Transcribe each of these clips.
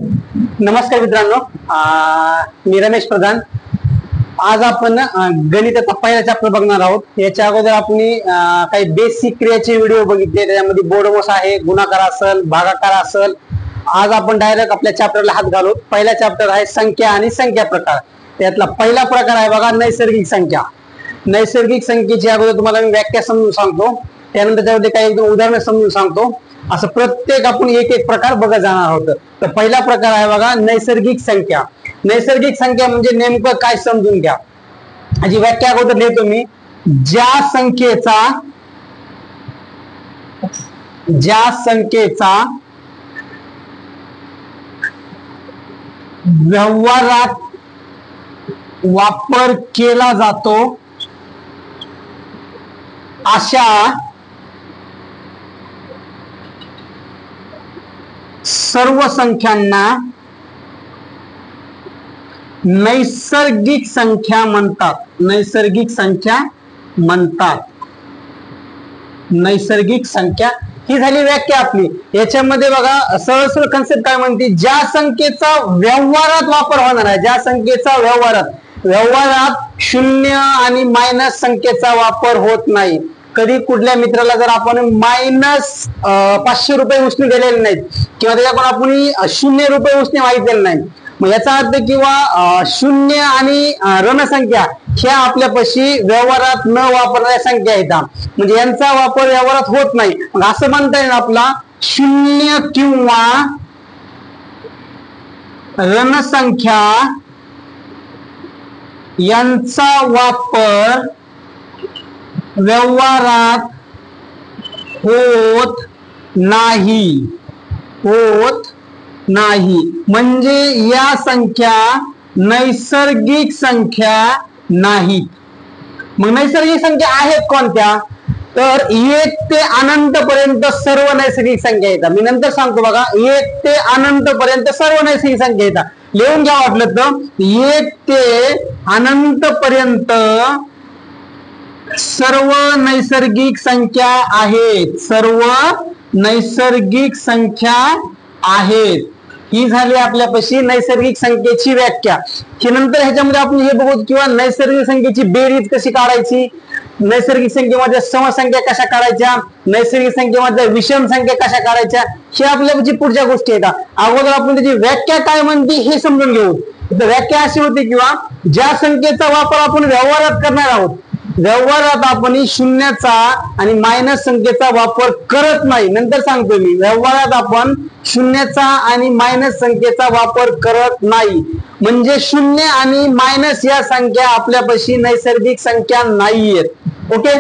नमस्कार मित्रांनो, मी रमेश प्रधान. आज आपण गणिताचा पहिला चॅप्टर बघणार आहोत. याच्या अगोदर आपण काही बेसिक क्रियाचे व्हिडिओ बघितले. त्याच्यामध्ये बोर्डमोस आहे, गुणाकार असेल, भागाकार असेल. आज आपण डायरेक्ट आपल्या चॅप्टरला हात घालू. पहिला चॅप्टर आहे संख्या आणि संख्या प्रकार. त्यातला पहिला प्रकार आहे बघा नैसर्गिक संख्या. नैसर्गिक संख्येची अगोदर तुम्हाला मी व्याख्या समजून सांगतो, त्यानंतर त्यामध्ये काही एकदम उदाहरण समजून सांगतो. असं प्रत्येक आपण एक एक प्रकार बघत जाणार आहोत. तर पहिला प्रकार आहे बघा नैसर्गिक संख्या. नैसर्गिक संख्या म्हणजे नेमकं काय समजून घ्या. याची व्याख्या अगोदर लिहितो मी. ज्या संख्येचा व्यवहारात वापर केला जातो अशा सर्व संख्यांना नैसर्गिक संख्या म्हणतात. नैसर्गिक संख्या म्हणतात. नैसर्गिक संख्या ही झाली व्याख्या आपली. याच्यामध्ये बघा सरळ सरळ कन्सेप्ट काय म्हणते, ज्या संख्येचा व्यवहारात वापर होणार आहे, ज्या संख्येचा व्यवहारात शून्य आणि मायनस संख्येचा वापर होत नाही. कधी कुठल्या मित्राला जर आपण मायनस 500 रुपये उसने दिलेले नाहीत किंवा त्याच्याकडून आपण 0 रुपये उसने मागितलेले नाही, मग याचा अर्थ किंवा शून्य आणि ऋणसंख्या ह्या आपल्यापाशी व्यवहारात न वापरणाऱ्या संख्या आहेत, म्हणजे यांचा वापर व्यवहारात होत नाही. मग असं म्हणता येईल आपला शून्य किंवा ऋणसंख्या यांचा वापर व्यवहारात होत नाही. म्हणजे या संख्या नैसर्गिक संख्या नाहीत. मग नैसर्गिक संख्या आहेत कोणत्या? तर 1 ते अनंत पर्यंत सर्व नैसर्गिक संख्या येतात. मी नंतर सांगतो बघा. 1 ते अनंत पर्यंत सर्व नैसर्गिक संख्या येतात. लिहून घ्या वाटलं तर. 1 ते अनंत पर्यंत सर्व नैसर्गिक संख्या आहेत. सर्व नैसर्गिक संख्या आहेत. ही झाली आपल्यापाशी नैसर्गिक संख्येची व्याख्या. ही नंतर ह्याच्यामध्ये आपण हे बघू किंवा नैसर्गिक संख्येची बेरीज कशी काढायची, नैसर्गिक संख्येमध्ये समसंख्या कशा काढायच्या, नैसर्गिक संख्येमध्ये विषम संख्या कशा काढायच्या, हे आपल्यापाशी पुढच्या गोष्टी आहेत. अगोदर आपण त्याची व्याख्या काय म्हणते हे समजून घेऊ. तर व्याख्या अशी होती किंवा ज्या संख्येचा वापर आपण व्यवहारात करणार आहोत, व्यवहारात आपण शून्याचा आणि मायनस संख्येचा वापर करत नाही. नंतर सांगतो मी. व्यवहारात आपण शून्याचा आणि मायनस संख्येचा वापर करत नाही, म्हणजे शून्य आणि मायनस या संख्या आपल्यापाशी नैसर्गिक संख्या नाहीयेत. ओके,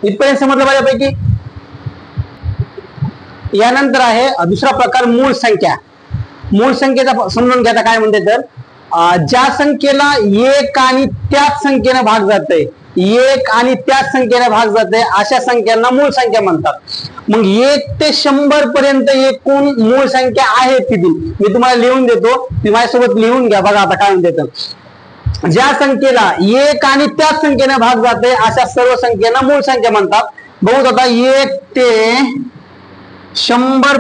इथपर्यंत समजलं माझ्यापैकी. यानंतर आहे दुसरा प्रकार मूळ संख्या. मूळ संख्येचा समजून घ्या काय म्हणते. तर ज्या संख्येला 1 आणि त्याच संख्येने भाग जाते, 1 आणि त्याच संख्येने भाग जाते अशा संख्यांना मूळ संख्या म्हणतात. मग 1 ते 100 पर्यंत एकूण मूळ संख्या आहेत किती, मी तुम्हाला लिहून देतो. तुम्ही माझ्यासोबत लिहून घ्या. बघा आता काय म्हणते. तर ज्या संख्येला 1 आणि त्याच संख्येने भाग जाते अशा सर्व संख्यांना मूळ संख्या म्हणतात. बघू आता 1 ते 100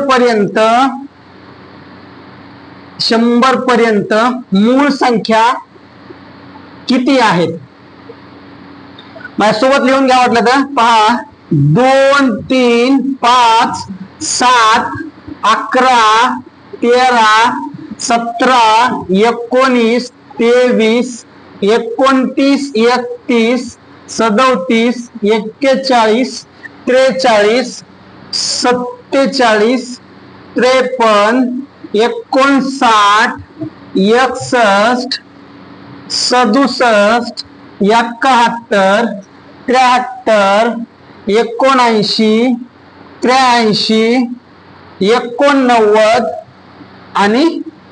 पर्यंत मूळ संख्या किती आहेत माझ्यासोबत लिहून घ्या वाटलं तर. पहा, 2 3 5 7 11 13 17 19 23 29 31 37 41 43 47 53 59 61 67 71 73 79 83 89 आणि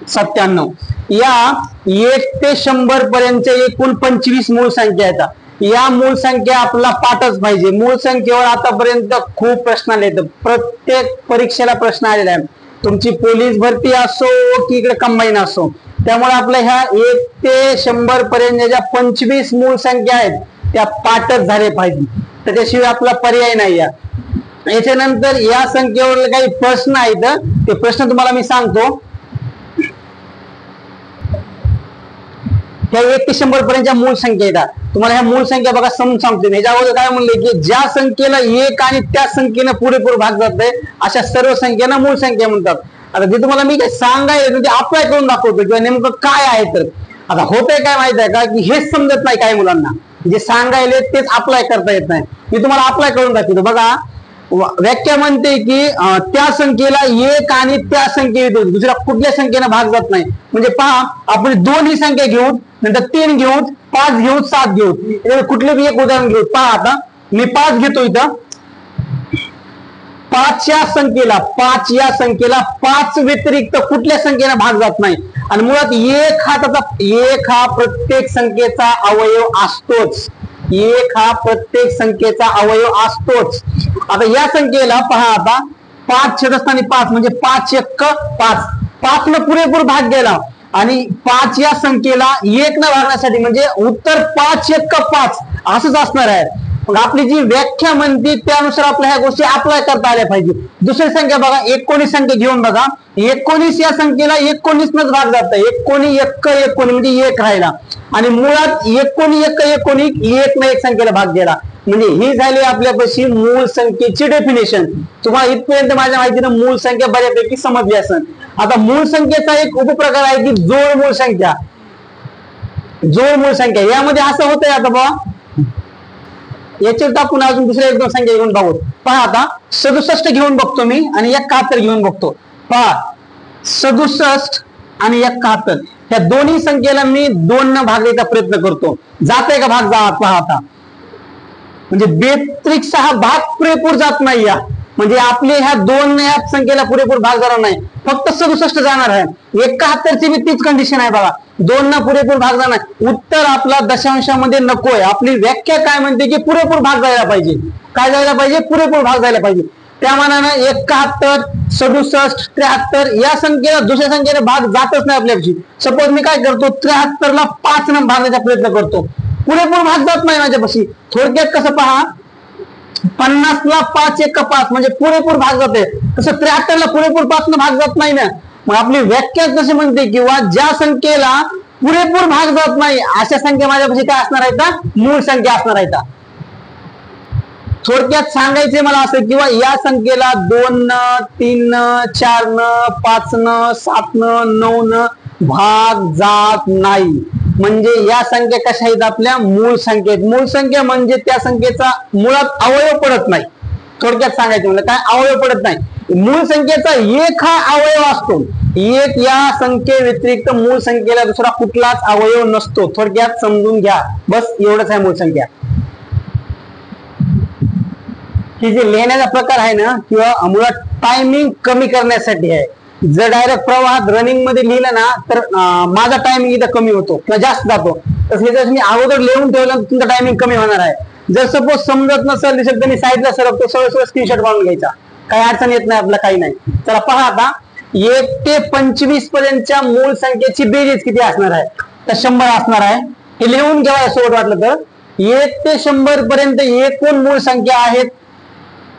97. या 1 ते 100 पर्यंत एकूण 25 मूळ संख्या येतात. या मूळ संख्या आपला पाठच पाहिजे. मूळ संख्येवर आतापर्यंत खूप प्रश्न आले. प्रत्येक परीक्षेला प्रश्न आलेला आहे. तुमची पोलीस भरती असो की इकडे कंबाईन असो, त्यामुळे आपल्या ह्या 1 ते 100 पर्यंत ज्या 25 मूळ संख्या आहेत त्या पाठच झाले पाहिजे. त्याच्याशिवाय आपला पर्याय नाही. याच्यानंतर या संख्येवर काही प्रश्न आहेत. ते प्रश्न तुम्हाला मी सांगतो. ह्या 1 ते 100 पर्यंतच्या मूळ संख्या येतात. तुम्हाला ह्या मूळ संख्या बघा समजून सांगतो. ह्याच्या अगोदर काय म्हणले की ज्या संख्येला 1 आणि त्या संख्येनं पुरेपूर भाग जाते अशा सर्व संख्यांना मूळ संख्या म्हणतात. आता जे तुम्हाला मी काय सांगायला ते अप्लाय करून दाखवतो किंवा नेमकं काय आहे. तर आता होतंय काय माहित आहे का की हेच समजत नाही काही मुलांना, जे सांगायले तेच अप्लाय करता येत नाही. मी तुम्हाला अप्लाय करून दाखवतो. बघा व्याख्या म्हणते की त्या संख्येला 1 आणि त्या संख्येत दुसऱ्या कुठल्या संख्येनं भाग जात नाही. म्हणजे पहा आपण 2 ही संख्या घेऊ, नंतर 3 घेऊ, 5 घेऊ, 7 घेऊ, कुठले बी एक उदाहरण घेऊ. पहा आता मी 5 घेतो. इथं 5 या संख्येला 5 व्यतिरिक्त कुठल्या संख्येनं भाग जात नाही. आणि मुळात 1 हा प्रत्येक संख्येचा अवयव असतोच. 1 हा प्रत्येक संख्येचा अवयव असतोच. आता या संख्येला पहा आता 5 छेदस्थानी 5 म्हणजे 5 1 5, 5 न पुरेपूर भाग गेला आणि 5 या संख्येला 1 न भागण्यासाठी म्हणजे उत्तर 5 1 5 असंच असणार आहे. मग आपली जी व्याख्या म्हणते त्यानुसार आपल्या ह्या गोष्टी अप्लाय करता आल्या पाहिजे. दुसरी संख्या बघा 19 संख्या घेऊन बघा. 19 या संख्येला 19 नच भाग जात. 19 1 म्हणजे 1 राहिला आणि मुळात 19 1 न एक संख्येला भाग गेला. म्हणजे ही झाली आपल्यापाशी मूळ संख्येची डेफिनेशन. तुम्हाला इथपर्यंत माझ्या माहितीनं मूळ संख्या बऱ्यापैकी समजली असेल. आता मूळ संख्येचा एक उपप्रकार आहे की जोड मूळ संख्या. जोड मूळ संख्या यामध्ये असं होतंय. आता बघा याच्यात आपण अजून दुसऱ्या 1-2 संख्या घेऊन बघू. पहा आता 67 घेऊन बघतो मी आणि 71 घेऊन बघतो. पहा 67 आणि 71 ह्या दोन्ही संख्येला मी 2 न भागायचा प्रयत्न करतो. जाते का भाग? जा. पहा आता म्हणजे बेत्रिक हा भाग पुरेपूर जात नाही. या म्हणजे आपले ह्या 2 ह्या संख्येला पुरेपूर भाग जाणार नाही, फक्त 67 जाणार आहे. 71 ची बी तीच कंडिशन आहे बघा, 2 ना पुरेपूर भाग जाणार. उत्तर आपला दशांशामध्ये नकोय. आपली व्याख्या काय म्हणते की पुरेपूर भाग जायला पाहिजे. काय जायला पाहिजे? पुरेपूर भाग जायला पाहिजे. त्या मानानं 71 67 73 या संख्येला दुसऱ्या संख्येने भाग जातच नाही आपल्यापाशी. सपोज मी काय करतो 73 ला 5 न भागण्याचा प्रयत्न करतो, पुरेपूर भाग जात नाही माझ्यापाशी. थोडक्यात कसं पहा 50 ला 5 1 5 म्हणजे पुरेपूर भाग जाते, तसं 73 ला पुरेपूर 5 न भाग जात नाही ना. मग आपली व्याख्या कशी म्हणते किंवा ज्या संख्येला पुरेपूर भाग जात नाही अशा संख्या माझ्यापाशी काय असणार आहे का? मूळ संख्या असणार आहे का. थोडक्यात सांगायचे मला असं किंवा या संख्येला 2 न 3 न 4 न 5 न 7 न 9 न भाग जात नाही. म्हणजे या संख्या कशा आहेत? आपल्या मूळ संख्येत. मूळ संख्या म्हणजे त्या संख्येचा मुळात अवयव पडत नाही. थोडक्यात सांगायचं म्हणजे काय? अवयव पडत नाही. मूळ संख्येचा 1 हा अवयव असतो. 1 या संख्ये व्यतिरिक्त मूळ संख्येला दुसरा कुठलाच अवयव नसतो. थोडक्यात समजून घ्या, बस एवढंच आहे मूळ संख्या. ही जे लिहिण्याचा प्रकार आहे ना किंवा मुळात टायमिंग कमी करण्यासाठी आहे. जर डायरेक्ट प्रवाहात रनिंग मध्ये लिहिलं ना तर माझा टायमिंग इथं कमी होतो किंवा जास्त जातो. तसं मी अगोदर लिहून ठेवलं तुमचा टायमिंग कमी होणार आहे. जर सपोज समजत नसेल दिसेल तर मी साईडला सरकतो, सरळ स्क्रीनशॉट मारून घ्यायचा, काही अडचण येत नाही, आपला काही नाही. चला पहा आता 1 ते 25 पर्यंतच्या मूळ संख्येची बेरीज किती असणार आहे? तर 100 असणार आहे. हे लिहून घ्यावा सोबत वाटलं तर. 1 ते 100 पर्यंत एकूण मूळ संख्या आहेत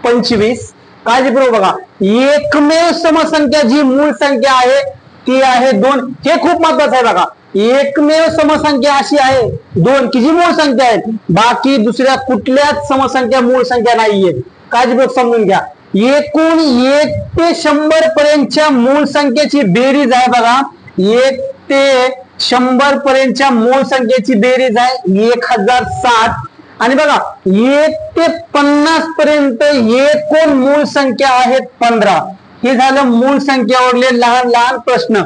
25. काळजीपूर्वक बघा, एकमेव समसंख्या जी मूळ संख्या आहे ती आहे 2. हे खूप महत्वाचं आहे बघा. एकमेव समसंख्या अशी आहे 2 की जी मूळ संख्या आहे. बाकी दुसऱ्या कुठल्याच समसंख्या मूळ संख्या नाहीये. काळजीपूर्वक समजून घ्या. एकूण 1 ते 100 पर्यंतच्या मूळ संख्येची बेरीज आहे बघा. 1 ते 100 पर्यंतच्या मूळ संख्येची बेरीज आहे 1060. आणि बघा 1 ते 50 पर्यंत एकूण मूळ संख्या आहेत 15. हे झालं मूळ संख्यावरले लहान लहान प्रश्न.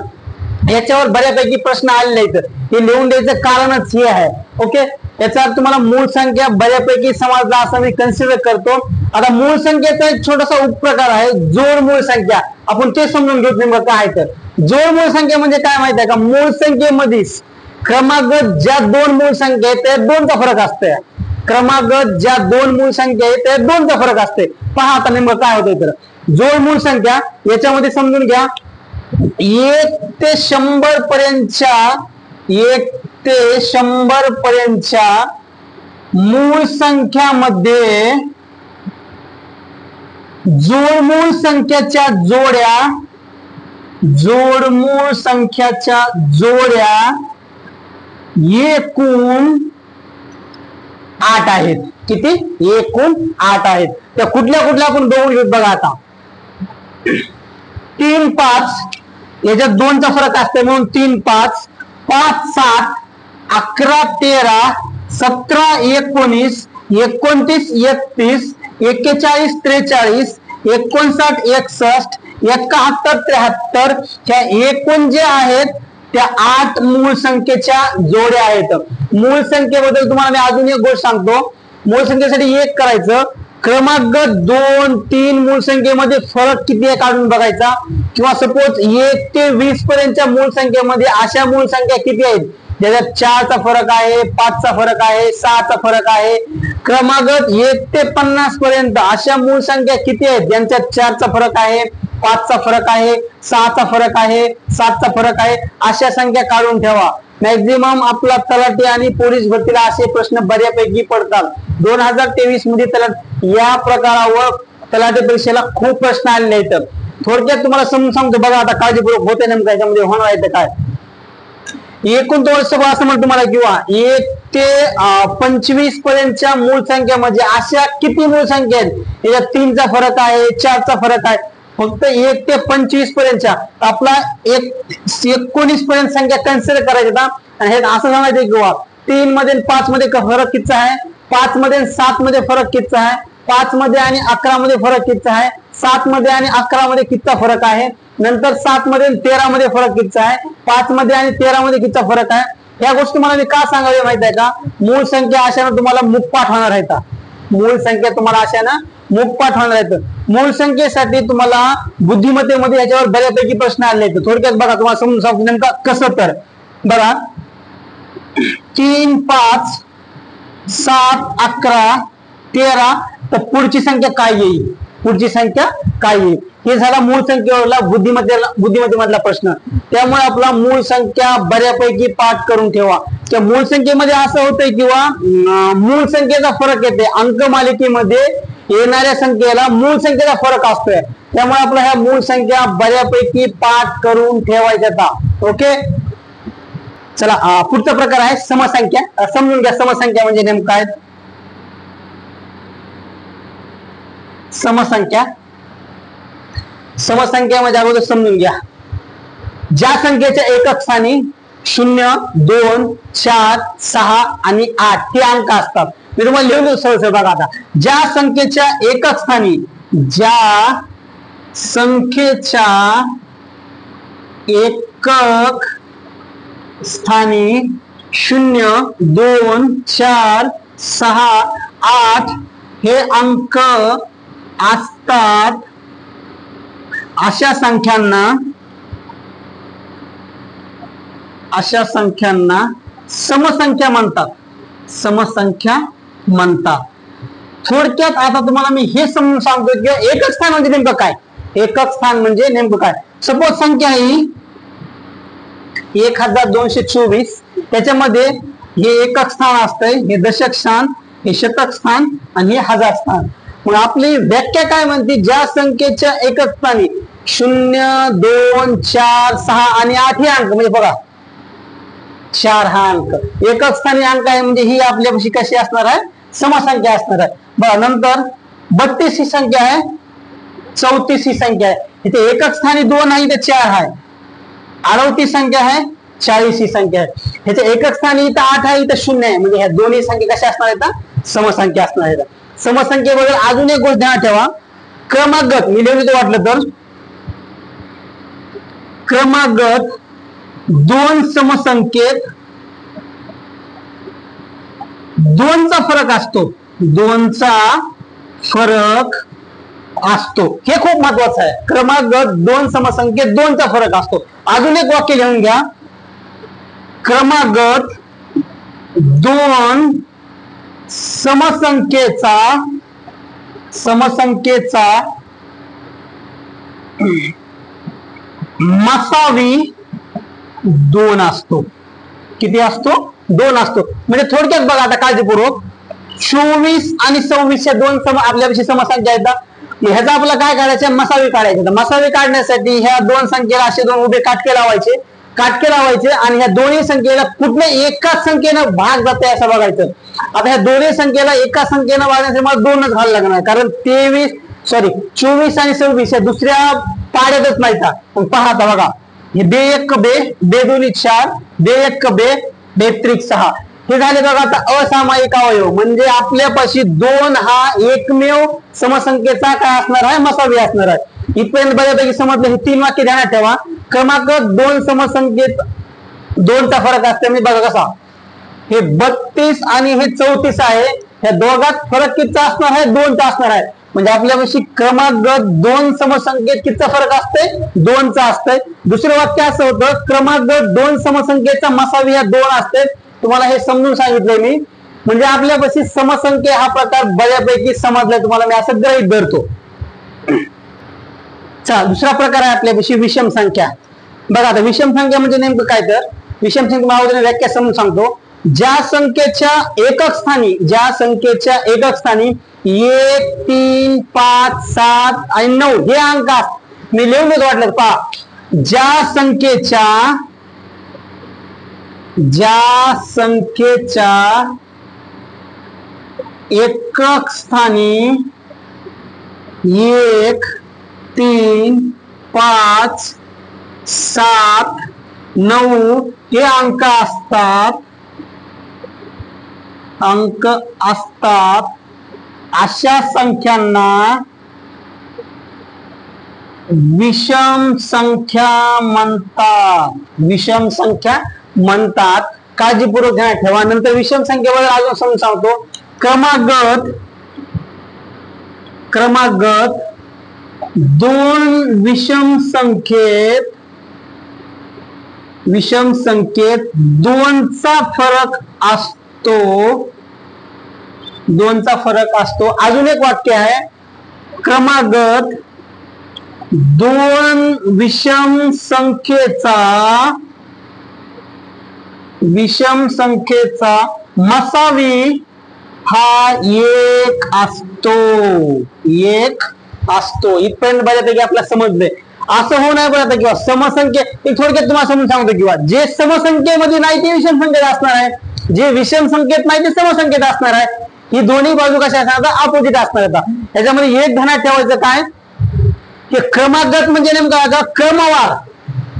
याच्यावर बऱ्यापैकी प्रश्न आलेले आहेत. हे लिहून द्यायचं कारणच हे आहे. ओके, याचा अर्थ तुम्हाला मूळ संख्या बऱ्यापैकी समजला असं मी कन्सिडर करतो. आता मूळ संख्येचा एक छोटासा उपप्रकार आहे जोड मूळ संख्या. आपण ते समजून घेऊ नेमकं काय. तर जोड मूळ संख्या म्हणजे काय माहिती आहे का? मूळ संख्येमध्ये क्रमागत ज्या 2 मूळ संख्या आहेत त्या 2चा फरक असतोय. क्रमागत ज्या 2 मूळ संख्या आहेत त्या 2चा फरक असते. पहा आता नेमकं काय होतंय. तर जोड मूळ संख्या याच्यामध्ये समजून घ्या 1 ते 100 पर्यंतच्या 1 ते 100 पर्यंतच्या मूळ संख्यामध्ये जोडमूळ संख्याच्या जोड्या एकूण 8 आहेत. किती? एकूण 8 आहेत. त्या कुठल्या कुठल्या आपण बघून घेऊ बघा आता. 3 5 याच्यात 2चा फरक असते म्हणून 3 5 5 7 11 13 17 19 29 31 41 43 59 61 71 73 ह्या एकूण जे आहेत त्या 8 मूळ संख्येच्या जोड्या आहेत. मूळ संख्येबद्दल तुम्हाला मी अजून एक गोष्ट सांगतो. मूळ संख्येसाठी 1 करायचं, क्रमांक 2 3 मूळ संख्येमध्ये फरक किती आहे काढून बघायचा, किंवा सपोज 1 ते 20 पर्यंतच्या मूळ संख्येमध्ये अशा मूळ संख्या किती आहेत ज्याच्यात 4 चा फरक आहे, 5 चा फरक आहे, 6 चा फरक आहे. क्रमांक 1 ते 50 पर्यंत अशा मूळ संख्या किती आहेत ज्यांच्यात 4 चा फरक आहे, 5 चा फरक आहे, 6 चा फरक आहे, 7 चा फरक आहे. अशा संख्या काढून ठेवा. मॅक्झिमम आपला तलाठी आणि पोलीस भरतीला असे प्रश्न बऱ्यापैकी पडतात. 2023 मध्ये या प्रकारावर तलाठी परीक्षेला खूप प्रश्न आलेले आहेत. थोडक्यात तुम्हाला समजून सांगतो बघा आता काळजीपूर्वक होते नेमकं याच्यामध्ये होणार आहे काय. एकूण असं म्हणतो तुम्हाला, किंवा 1 ते 25 पर्यंतच्या मूळ संख्या म्हणजे अशा किती मूळ संख्या आहेत याच्यात 3 चा फरक आहे, 4 चा फरक आहे. फक्त 1 ते 25 पर्यंतच्या आपला 19 पर्यंत संख्या कन्सिडर करायच्या. आणि हे असं सांगायचं किंवा 3 मध्ये 5 मध्ये फरक किती आहे, 5 मध्ये 7 मध्ये फरक किती आहे, 5 मध्ये आणि 11 मध्ये फरक किती आहे, 7 मध्ये आणि 11 मध्ये कितीचा फरक आहे, नंतर 7 मध्ये 13 मध्ये फरक किती आहे, 5 मध्ये आणि 13 मध्ये कितीचा फरक आहे. या गोष्टी मला मी का सांगावे माहिती आहे का, मूळ संख्या अशानं तुम्हाला मुखपाठ होणार आहेत. मूळ संख्या तुम्हाला अशानं मुखपाठ होणार आहेत. मूळ संख्येसाठी तुम्हाला बुद्धिमत्तेमध्ये याच्यावर बऱ्यापैकी प्रश्न आले आहेत. थोडक्यात बघा तुम्हाला समजून सांगतो नेमका कसं. तर बघा 3 5 7 11 13 तर पुढची संख्या काय येईल, पुढची संख्या काय येईल, हे झाला मूळ संख्येवरला बुद्धिमत्तेमधला प्रश्न. त्यामुळे आपला मूळ संख्या बऱ्यापैकी पाठ करून ठेवा. त्या मूळ संख्येमध्ये असं होतंय किंवा मूळ संख्येचा फरक येते, अंकमालिकेमध्ये येणाऱ्या संख्येला मूळ संख्येचा फरक असतोय. त्यामुळे आपला ह्या मूळ संख्या बऱ्यापैकी पाठ करून ठेवायच्या. ओके, चला पुढचा प्रकार आहे समसंख्या. समजून घ्या समसंख्या म्हणजे नेमकं काय. समसंख्या, समसंख्या म्हणजे अगोदर समजून घ्या. ज्या संख्येच्या एकक स्थानी 0 2 4 6 आणि 8 हे अंक असतात. मी तुम्हाला लिहून सरळ बघा आता. ज्या संख्येच्या एकक स्थानी, ज्या संख्येच्या एकक स्थानी 0 2 4 6 8 हे अंक असतात अशा संख्यांना समसंख्या म्हणतात. समसंख्या म्हणतात. थोडक्यात आता तुम्हाला मी हे समजून सांगतो की एकक स्थान म्हणजे नेमकं काय. एकक स्थान म्हणजे नेमकं काय. सपोज संख्या ही 1224, त्याच्यामध्ये हे एकक स्थान असतंय, हे दशक स्थान, हे शतक स्थान आणि हे हजार स्थान. मग आपली व्याख्या काय म्हणते, ज्या संख्येच्या एकक स्थानी 0 2 4 6 आणि 8 हे अंक म्हणजे बघा 4 हा अंक एकक स्थानी अंक आहे म्हणजे ही आपल्यापाशी कशी असणार आहे, समसंख्या असणार आहे. बघा नंतर 32 ही संख्या आहे, 34 ही संख्या आहे. इथे एकक स्थानी 2 आहे, इथे 4 आहे. 38 संख्या आहे, 40 ही संख्या आहे. ह्याच्या एकक स्थानी इथं 8 आहे, इथं 0 आहे. म्हणजे ह्या दोन्ही संख्या कशा असणार आहेत, समसंख्या असणार आहेत. समसंख्येबद्दल अजून एक गोष्ट ध्यानात ठेवा. क्रमागत मी लिहिलं ते वाटलं तर क्रमागत 2 समसंख्येत 2चा फरक असतो. 2चा फरक असतो, हे खूप महत्वाचं आहे. क्रमागत 2 समसंख्येत 2चा फरक असतो. अजून एक वाक्य लिहून घ्या. क्रमागत 2 समसंख्येचा मसावी 2 असतो. किती असतो, 2 असतो. म्हणजे थोडक्यात बघा आता काळजीपूर्वक 24 आणि 26 या 2 आपल्यापाशी समसंख्या आहेत. ह्याचा आपल्याला काय काढायचं, मसावी काढायचे. मसावी काढण्यासाठी ह्या 2 संख्येला असे 2 उभे काटके लावायचे काटके लावायचे आणि ह्या दोन्ही संख्येला कुठल्या एकाच संख्येनं भाग जाते असं बघायचं. आता ह्या दोन्ही संख्येला एका संख्येनं भागण्यासाठी मला 2च घालायला लागणार, कारण 24 आणि 26 या दुसऱ्या पाड्यातच नाही का. पण पहा आता बघा, हे बे 1 बे, बे 2 4, बे 1 बे, बे 3 6 हे झाले बघा. आता असामायिक अवयव म्हणजे आपल्यापाशी 2 हा एकमेव समसंख्येचा काय असणार आहे, मसावी असणार आहे. इथपर्यंत बऱ्यापैकी समजलं. हे 3 वाक्य ध्यानात ठेवा. क्रमांक 2 समसंख्येत 2चा फरक असते. मी बघा कसा, हे 32 आणि हे 34 आहे. ह्या दोघात फरक कितीचा असणार आहे, 2चा असणार आहे. म्हणजे आपल्यापाशी क्रमांक 2 समसंख्येत कितीचा फरक असते, 2चा असतंय. दुसरं वाक्य असं होतं, क्रमांक 2 समसंख्येचा मसावी ह्या 2 असते. तुम्हाला हे समजून सांगितलंय मी. म्हणजे आपल्यापाशी समसंख्या हा प्रकार बऱ्यापैकी समजलाय तुम्हाला, मी असं गृहीत धरतो. चला, दुसरा प्रकार आहे आपल्यापाशी विषम संख्या. बघा आता विषम संख्या म्हणजे नेमकं काय, तर विषम संख्या अगोदर व्याख्या समजून सांगतो. ज्या संख्येच्या एकक स्थानी 1 3 5 7 आणि 9 हे अंक मी लिहून देतो वाटलं. पहा, ज्या संख्येच्या एकक स्थानी 1 3 5 7 9 हे अंक असतात, अशा संख्यांना विषम संख्या म्हणतात. काळजीपूर्वक ध्यानात ठेवा. नंतर विषम संख्येबद्दल अजून समजून सांगतो. क्रमागत 2 विषम संख्येत 2चा फरक असतो. अजून एक वाक्य आहे, क्रमागत 2 विषम संख्येचा मसावी हा 1 असतो. इथपर्यंत बऱ्यापैकी आपल्याला समजलंय. असं होऊ नये बरं, किंवा समसंख्ये थोडक्यात तुम्हाला समजून सांगतो, किंवा जे समसंख्येमध्ये नाही ते विषम संख्येत असणार आहे, जे विषम संख्येत नाही ते समसंख्येत असणार आहे. ही दोन्ही बाजू कशा असणार, अपोजिट असणार आहेत. याच्यामध्ये एक ध्यानात ठेवायचं काय, की क्रमागत म्हणजे नेमकं क्रमवार.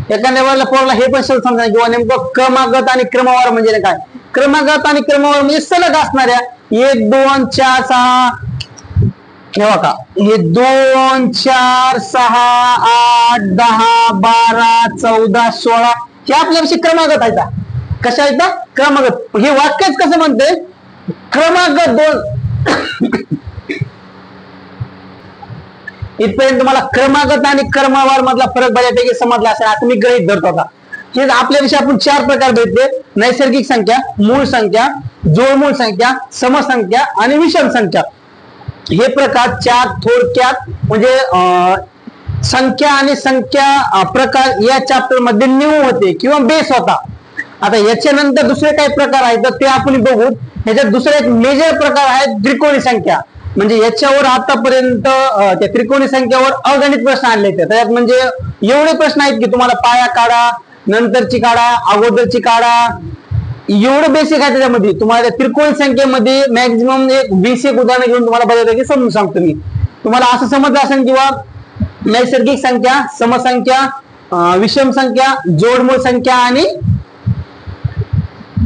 एखाद्या वेळेला पोरला हे पण समजा, किंवा नेमकं क्रमागत आणि क्रमवार म्हणजे काय. क्रमागत आणि क्रमवार म्हणजे सलग असणाऱ्या 1 2 4 6 ठेवा का, हे 2 4 6 8 10 12 14 16 हे आपल्यापाशी क्रमागत आहेत. कशा आहेत, क्रमागत. हे वाक्यच कसं म्हणते, क्रमागत 2. इथपर्यंत तुम्हाला क्रमागत आणि क्रमवार मधला फरक बऱ्यापैकी समजला असेल असं मी गृहीत धरतो का. हे आपल्याविषयी आपण 4 प्रकार भेटले: नैसर्गिक संख्या, मूळ संख्या, जोडमूळ संख्या, समसंख्या आणि विषम संख्या. हे प्रकार 4 थोडक्यात म्हणजे संख्या आणि संख्या प्रकार या चॅप्टर मध्ये न्यू होते किंवा बेस होता. आता याच्यानंतर दुसरे काही प्रकार आहेत तर ते आपण बघू. याच्यात दुसरा एक मेजर प्रकार आहे त्रिकोणी संख्या. म्हणजे याच्यावर आतापर्यंत त्या त्रिकोणी संख्यावर अगणित प्रश्न आणले होते. त्यात म्हणजे एवढे प्रश्न आहेत की तुम्हाला पाया काढा, नंतरची काढा, अगोदरची काढा, एवढं बेसिक आहे त्याच्यामध्ये. तुम्हाला त्रिकोणी संख्येमध्ये मॅक्झिमम 20 उदाहरणं घेऊन तुम्हाला बऱ्यापैकी समजून सांगतो मी. तुम्हाला असं समजलं असेल किंवा नैसर्गिक संख्या, समसंख्या, विषम संख्या, जोडमूळ संख्या आणि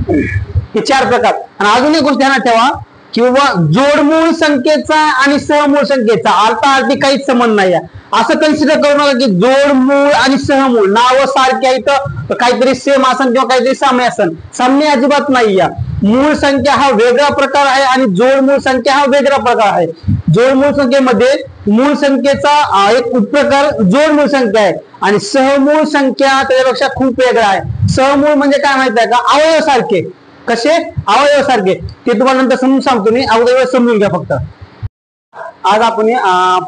हे 4 प्रकार. आणि अजून एक गोष्ट ध्यानात ठेवा, किंवा जोडमूळ संख्येचा आणि सहमूळ संख्येचा अर्थार्थी काहीच संबंध नाही. असं कन्सिडर करू नका की जोडमूळ आणि सहमूळ नाव सारखे आहेत, काहीतरी सेम असन किंवा काहीतरी साम्य असन. साम्य अजिबात नाही. मूळ संख्या हा वेगळा प्रकार आहे आणि जोडमूळ संख्या हा वेगळा प्रकार आहे. जोडमूळ संख्येमध्ये मूळ संख्येचा एक उपप्रकार जोडमूळ संख्या आहे आणि सहमूळ संख्या त्याच्यापेक्षा खूप वेगळा आहे. सहमूळ म्हणजे काय माहिती आहे का, अवयव सारखे. कसे, अवयव सारखे. ते तुम्हाला नंतर समजून सांगतो मी, अगोदर समजून घ्या फक्त. आज आपण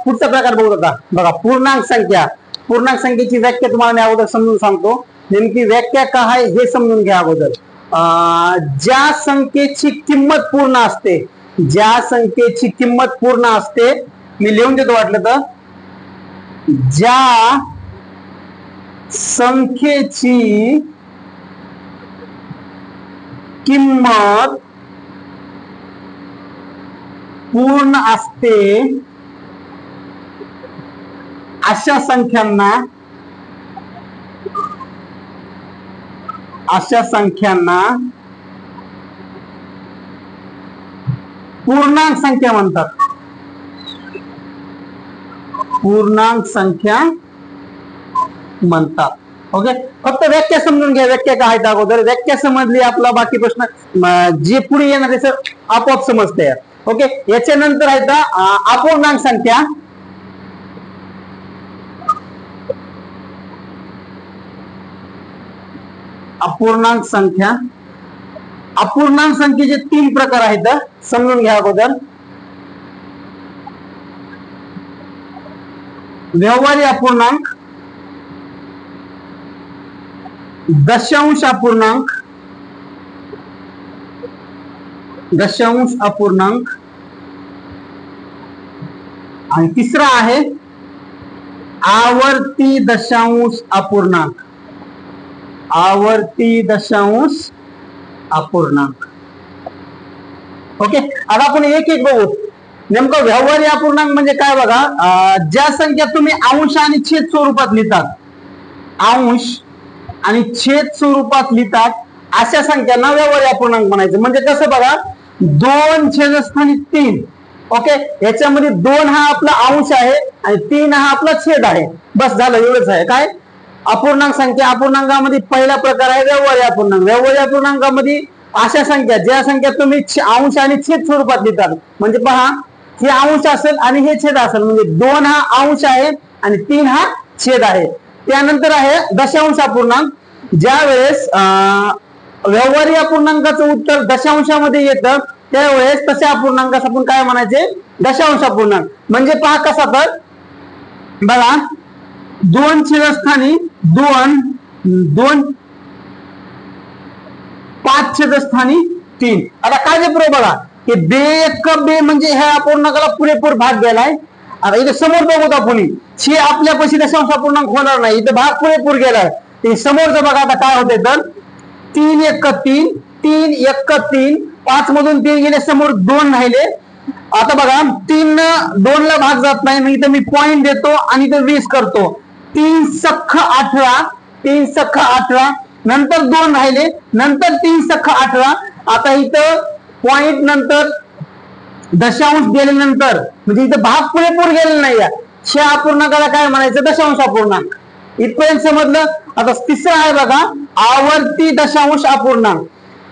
पुढचा प्रकार बघू आता. बघा, पूर्णांक संख्या. पूर्णांक संख्येची व्याख्या तुम्हाला मी अगोदर समजून सांगतो. नेमकी व्याख्या काय आहे हे समजून घ्या अगोदर. ज्या संख्येची किंमत पूर्ण असते, ज्या संख्येची किंमत पूर्ण असते, मी लिहून देतो वाटलं तर, ज्या संख्येची किंमत पूर्ण असते अशा संख्यांना पूर्णांक संख्या म्हणतात. पूर्णांक संख्या म्हणतात. ओके, फक्त व्याख्या समजून घ्या. व्याख्या काय आहेत अगोदर, व्याख्या समजली आपला बाकी प्रश्न जे पुढे येणार आहे सर आपोआप समजते. ओके, याच्यानंतर आहेत अपूर्णांक संख्या. अपूर्णांक संख्या, अपूर्णांक संख्येचे 3 प्रकार आहेत, समजून घ्या अगोदर. व्यवहारी अपूर्णांक, दशांश अपूर्णांक, आणि तिसरा आहे आवर्ती दशांश अपूर्णांक. ओके, आता आपण एक एक बघू. नेमकं व्यवहारी अपूर्णांक म्हणजे काय बघा, ज्या संख्या तुम्ही अंश आणि छेद स्वरूपात लिहितात, अंश आणि छेद स्वरूपात लिहितात अशा संख्यांना व्यवहारी अपूर्णांक म्हणायचं. म्हणजे कसं बघा, 2 छेदस्थानी 3. ओके, याच्यामध्ये 2 हा आपला अंश आहे आणि 3 हा आपला छेद आहे. बस झालं, एवढंच आहे. काय अपूर्णांक संख्या. अपूर्णांकामध्ये पहिला प्रकार आहे व्यवहारी अपूर्णांक. व्यवहारी अपूर्णांकामध्ये अशा संख्या, ज्या संख्या तुम्ही अंश आणि छेद स्वरूपात लिहितात. म्हणजे पहा, हे अंश असेल आणि हे छेद असेल. म्हणजे 2 हा अंश आहे आणि 3 हा छेद आहे. त्यानंतर आहे दशांश अपूर्णांक. ज्या वेळेस व्यवहारी अपूर्णांकाचं उत्तर दशांशामध्ये येतं त्यावेळेस तशा अपूर्णांकास आपण काय म्हणायचे, दशांश अपूर्णांक. म्हणजे पहा कसा, तर बघा 2 छेदस्थानी 2, 5 छेदस्थानी 3. आता काळजीपूर्वक बघा की बे म्हणजे ह्या अपूर्णांकाला पुरेपूर भाग गेलाय. आता इथे समोर बघू आपण, हे आपल्यापाशी दशांश अपूर्णांक होणार नाही, इथे भाग पुरेपूर गेलाय. ते समोरचं बघा आता काय होते, तर 3 1 3, 3 1 3, 5 मधून 3 गेले, समोर 2 राहिले. आता बघा 3 2 ला भाग जात नाही, मग इथं मी पॉइंट देतो आणि इथं 20 करतो. 3 सख्ख 18, नंतर 2 राहिले, नंतर 3 सख्ख 18. आता इथं पॉइंट नंतर दशांश गेल्यानंतर म्हणजे इथं भाग पुरेपूर गेलेला नाही. ह्या अपूर्णांकाला काय म्हणायचं, दशांश अपूर्णांक. इथपर्यंत समजलं. आता तिसरा आहे बघा आवर्ती दशांश अपूर्णांक.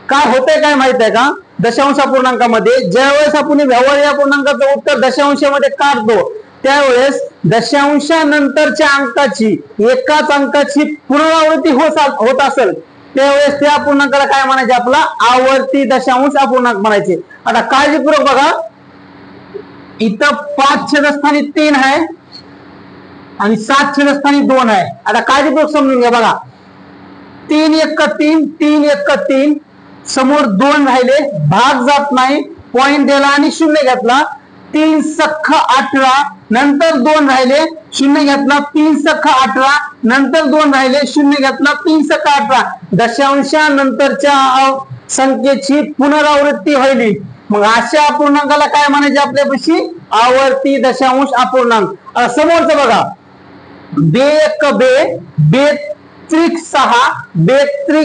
काय होतंय काय माहित आहे का, दशांश अपूर्णांकामध्ये ज्यावेळेस आपण व्यवहारी अपूर्णांकाचं उत्तर दशांशामध्ये काढतो त्यावेळेस दशांशानंतरच्या अंकाची, एकाच अंकाची पुनरावृत्ती होत असेल त्यावेळेस त्या अपूर्णांकाला काय म्हणायचे, आपला आवर्ती दशांश अपूर्णांक म्हणायचे. आता काळजीपूर्वक बघा, इथं 5 छेदस्थानी 3 आहे आणि 7 छेदस्थानी 2 आहे. आता काळजीपूर्वक समजून घ्या. बघा 3 1 3, 3 1 3, समोर 2 राहिले, भाग जात नाही, पॉइंट दिला आणि 0 घेतला. 3 सख्ख 18, नंतर 2 राहिले, 0 घेतला. 3 सख्ख 18, नंतर 2 राहिले, 0 घेतला. 3 सख्ख 18. दशांशानंतरच्या संख्येची पुनरावृत्ती व्हायली, मग अशा अपूर्णांकाला काय म्हणायचे आपल्यापाशी, आवर्ती दशांश अपूर्णांक. समोरचं बघा, बेत्रिक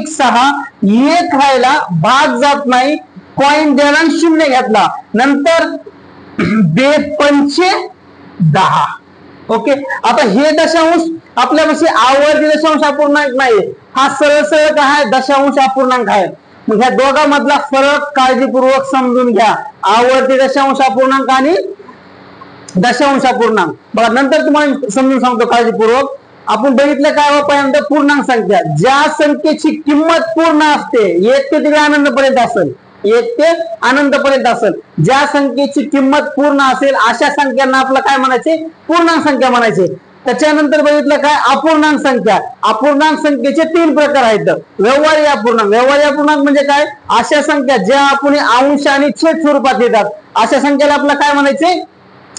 6, एक राहिला, भाग जात नाही, पॉइंट द्याला आणि 0 घेतला. नंतर 2 10. ओके, आता हे दशांश आपल्यापाशी आवर्ती दशांश अपूर्णांक नाही, हा सरळ सरळ काय आहे, दशांश अपूर्णांक आहे. मग ह्या दोघांमधला फरक काळजीपूर्वक समजून घ्या, आवर्ती दशांश अपूर्णांक आणि दशांश अपूर्णांक. बघा नंतर तुम्हाला समजून सांगतो काळजीपूर्वक. आपण बघितलं काय, पहिल्यांदा पूर्णांक संख्या, ज्या संख्येची किंमत पूर्ण असते, 1 ते तिकडे अनंतपर्यंत असेल, 1 ते अनंतपर्यंत असेल, ज्या संख्येची किंमत पूर्ण असेल अशा संख्यांना आपलं काय म्हणायचे, पूर्णांक संख्या म्हणायचे. त्याच्यानंतर बघितलं काय, अपूर्णांक संख्या. अपूर्णांक संख्येचे 3 प्रकार आहेत. व्यवहारी अपूर्णांक. व्यवहारी अपूर्णांक म्हणजे काय, अशा संख्या ज्या आपण अंश आणि छेद स्वरूपात लिहितात अशा संख्येला आपलं काय म्हणायचे,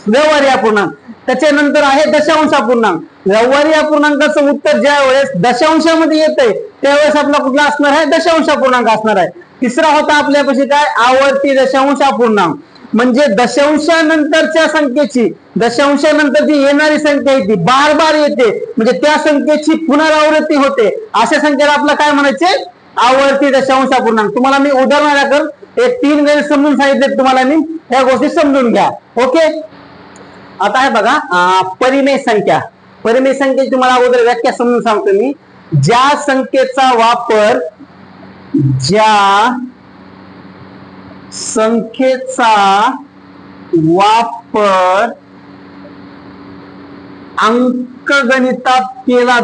व्यवहारी अपूर्णांक. त्याच्यानंतर आहे दशांश अपूर्णांक. व्यवहारी अपूर्णांकाचं उत्तर ज्या वेळेस दशांशामध्ये येते त्यावेळेस आपला कुठला असणार आहे, दशांश अपूर्णांक असणार आहे. तिसरा होता आपल्यापाशी काय, आवर्ती दशांश अपूर्णांक. म्हणजे दशांशानंतरच्या संख्येची, दशांशानंतर जी येणारी संख्या येते बार बार येते, म्हणजे त्या संख्येची पुनरावृत्ती होते, अशा संख्येला आपला काय म्हणायचे, आवर्ती दशांश अपूर्णांक. तुम्हाला मी उदाहरणार्थ एक 3 गणित समजून सांगितले, तुम्हाला मी ह्या गोष्टी समजून घ्या. ओके. आता हे बघा, परिमेय संख्या. परिमेय संख्येची तुम्हाला अगोदर व्याख्या समजून सांगतो मी. ज्या संख्येचा वापर अंकगणितात केला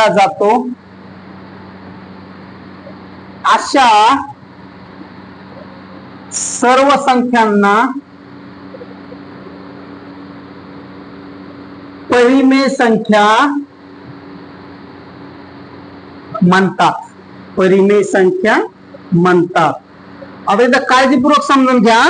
जातो अशा सर्व संख्यांना परिमेय संख्या म्हणतात. परिमेय संख्या म्हणतात. आता इथं काळजीपूर्वक समजून घ्या,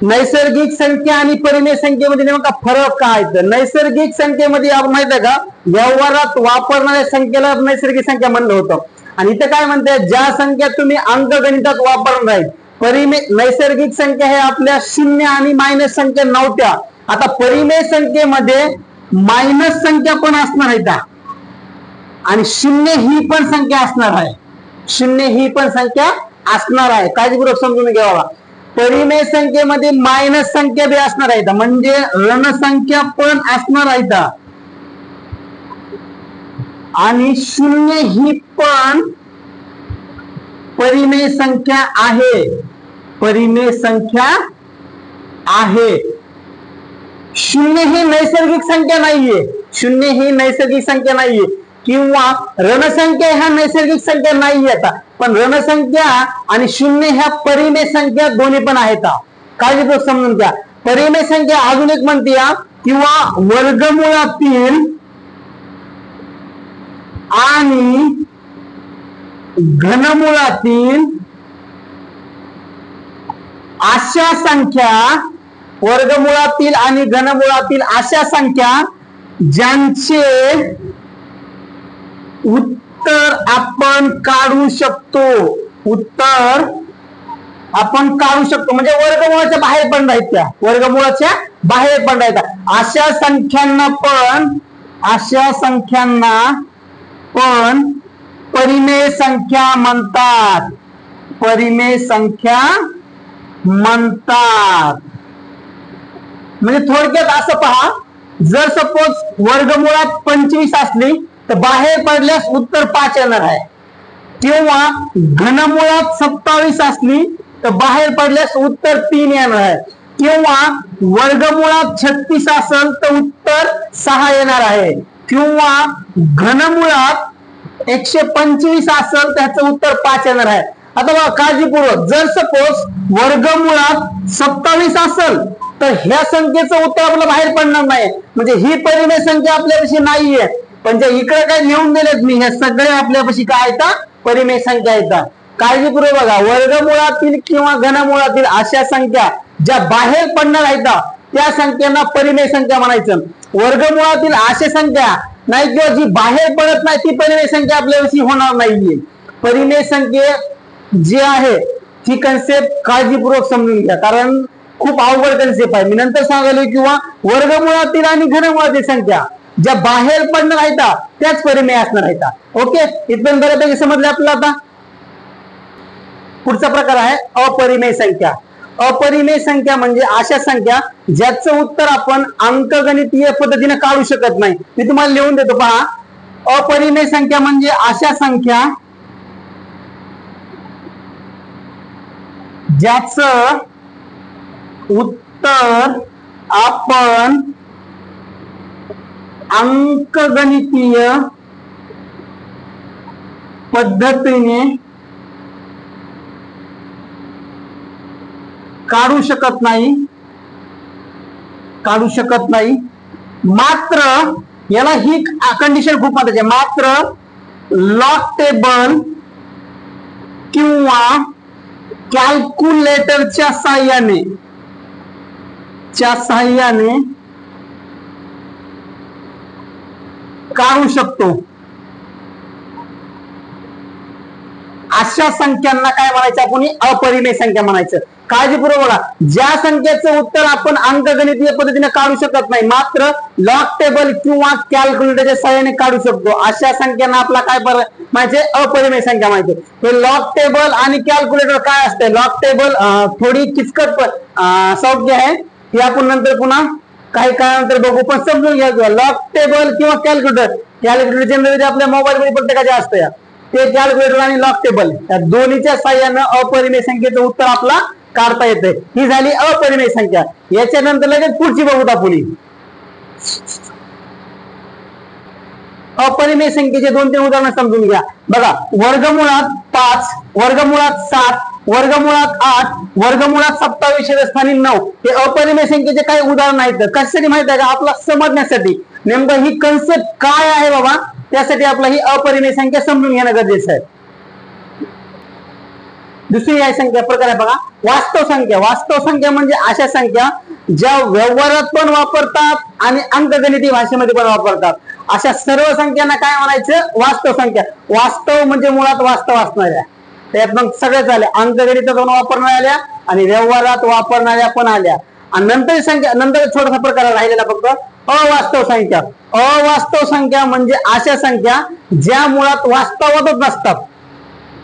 नैसर्गिक संख्या आणि परिमेय संख्येमध्ये नेमका फरक काय. तर नैसर्गिक संख्येमध्ये आपण माहित आहे का, व्यवहारात वापरणाऱ्या संख्येला नैसर्गिक संख्या म्हणलं होतं. आणि इथे काय म्हणते, ज्या संख्या तुम्ही अंकगणितात वापरणार आहेत. परिमेय नैसर्गिक संख्या हे आपल्या शून्य आणि मायनस संख्या नव्हत्या. आता परिमेय संख्येमध्ये मायनस संख्या पण असणार आहे का, आणि शून्य ही पण संख्या असणार आहे. शून्य ही पण संख्या असणार आहे. काळजीपूर्वक समजून घ्यावा. परिमेय संख्येमध्ये मायनस संख्या बी असणार आहे, म्हणजे ऋण संख्या पण असणार आहे, आणि शून्य ही पण परिमेय संख्या आहे. परिमेय संख्या आहे. शून्य ही नैसर्गिक संख्या नाहीये. शून्य ही नैसर्गिक संख्या नाहीये, किंवा ऋणसंख्या ह्या नैसर्गिक संख्या नाहीये. आता पण ऋणसंख्या आणि शून्य ह्या परिमेय संख्या दोन्ही पण आहेत. काळजीपूर्वक समजून घ्या. परिमेय संख्या अजून एक म्हणते, किंवा वर्गमुळातील आणि घनमुळातील अशा संख्या, वर्गमुळातील आणि घनमुळातील अशा संख्या ज्यांचे उत्तर आपण काढू शकतो. उत्तर आपण काढू शकतो म्हणजे वर्गमुळाच्या बाहेर पण राहत, त्या वर्गमुळाच्या बाहेर पण राहतात. अशा संख्यांना पण परिमेय संख्या म्हणतात. परिमेय संख्या म्हणतात. म्हणजे थोडक्यात असं पहा, जर सपोज वर्गमुळात 25 असली तर बाहेर पडल्यास उत्तर 5 येणार आहे, किंवा घनमुळात 27 असली तर बाहेर पडल्यास उत्तर 3 येणार आहे, किंवा वर्गमुळात 36 असेल तर उत्तर 6 येणार आहे, किंवा घनमुळात 125 असेल तर त्याचं उत्तर 5 येणार आहे. आता बघा काळजीपूर्वक, जर सपोज वर्गमुळात 27 असेल तर ह्या संख्येचं उत्तर आपल्याला बाहेर पडणार नाही, म्हणजे ही परिमेय संख्या आपल्यापाशी नाहीये. पण जे इकडे काय लिहून दिलेत मी, हे सगळे आपल्यापाशी काय येतात, परिमेय संख्या येतात. काळजीपूर्वक बघा, वर्गमुळातील किंवा घनमुळातील अशा संख्या ज्या बाहेर पडणार आहेत त्या संख्यांना परिमेय संख्या म्हणायचं. वर्गमुळातील अशा संख्या नाही, किंवा जी बाहेर पडत नाही ती परिमेय संख्या आपल्यापाशी होणार नाहीये. परिमेय संख्ये जी आहे ती कन्सेप्ट काळजीपूर्वक समजून घ्या, कारण खूप अवघड कन्सेप्ट आहे. मी नंतर सांगायला, किंवा वर्गमुळातील आणि घनमुळातील संख्या ज्या बाहेर पडणार आहेत त्याच परिमेय असणार आहेत. ओके, इथपर्यंत बऱ्यापैकी समजले आपल्याला. आता पुढचा प्रकार आहे अपरिमेय संख्या. अपरिमेय संख्या म्हणजे अशा संख्या ज्याचं उत्तर आपण अंकगणितीय पद्धतीने काढू शकत नाही. मी तुम्हाला लिहून देतो पहा. अपरिमेय संख्या म्हणजे अशा संख्या ज्याचं उत्तर आपण अंकगणितीय पद्धतीने काढू शकत नाही. मात्र याला ही कंडिशन खूप महत्वाची आहे. मात्र लॉग टेबल किंवा कॅल्क्युलेटरच्या साहाय्याने च्या साहाय्याने काढू शकतो अशा संख्यांना काय म्हणायचं आपण? अपरिमेय संख्या म्हणायचं. काळजीपूर्वक बघा, ज्या संख्येचं उत्तर आपण अंकगणितीय पद्धतीने काढू शकत नाही, मात्र लॉग टेबल किंवा कॅल्क्युलेटरच्या सहाय्याने काढू शकतो, अशा संख्यांना आपला काय म्हणायचे? अपरिमेय संख्या म्हणायचे. हे लॉग टेबल आणि कॅल्क्युलेटर काय असते? लॉग टेबल थोडी किचकट संख्या आहे, ही आपण नंतर पुन्हा काही काळानंतर बघू, पण समजून घ्या. लॉग टेबल किंवा कॅल्क्युलेटर जनरली आपल्या मोबाईल मध्ये प्रत्येकाच्या असतं, ते कॅल्क्युलेटर आणि लॉग टेबल या दोन्हीच्या साह्यानं अपरिमेय संख्येचं उत्तर आपला काढता येते. ही झाली अपरिमेय संख्या. याच्यानंतर लगेच पुढची बघूत आपण. अपरिमेय संख्येचे 2-3 उदाहरण समजून घ्या. बघा, वर्गमुळात 5, वर्गमुळात 7, वर्गमुळात 8, वर्गमुळात 27 स्थानी 9 हे अपरिमेय संख्येचे काही उदाहरण आहेत. कशासाठी माहित आहे का? आपला समजण्यासाठी. नेमकं ही कन्सेप्ट काय आहे बाबा, त्यासाठी आपला ही अपरिमेय संख्या समजून घेणं गरजेचं आहे. दुसरी काय संख्या प्रकार आहे बघा, वास्तव संख्या. वास्तव संख्या म्हणजे अशा संख्या ज्या व्यवहारात पण वापरतात आणि अंकगणितीय भाषेमध्ये पण वापरतात, अशा सर्व संख्यांना काय म्हणायचं? वास्तव संख्या. वास्तव म्हणजे मुळात वास्तव असणाऱ्या, त्यात मग सगळ्याच आल्या, अंकगणितात वापरणाऱ्या आल्या आणि व्यवहारात वापरणाऱ्या पण आल्या. आणि नंतर संख्या, नंतर थोडासा प्रकार राहिलेला फक्त अवास्तव संख्या. अवास्तव संख्या म्हणजे अशा संख्या ज्या मुळात वास्तवातच नसतात,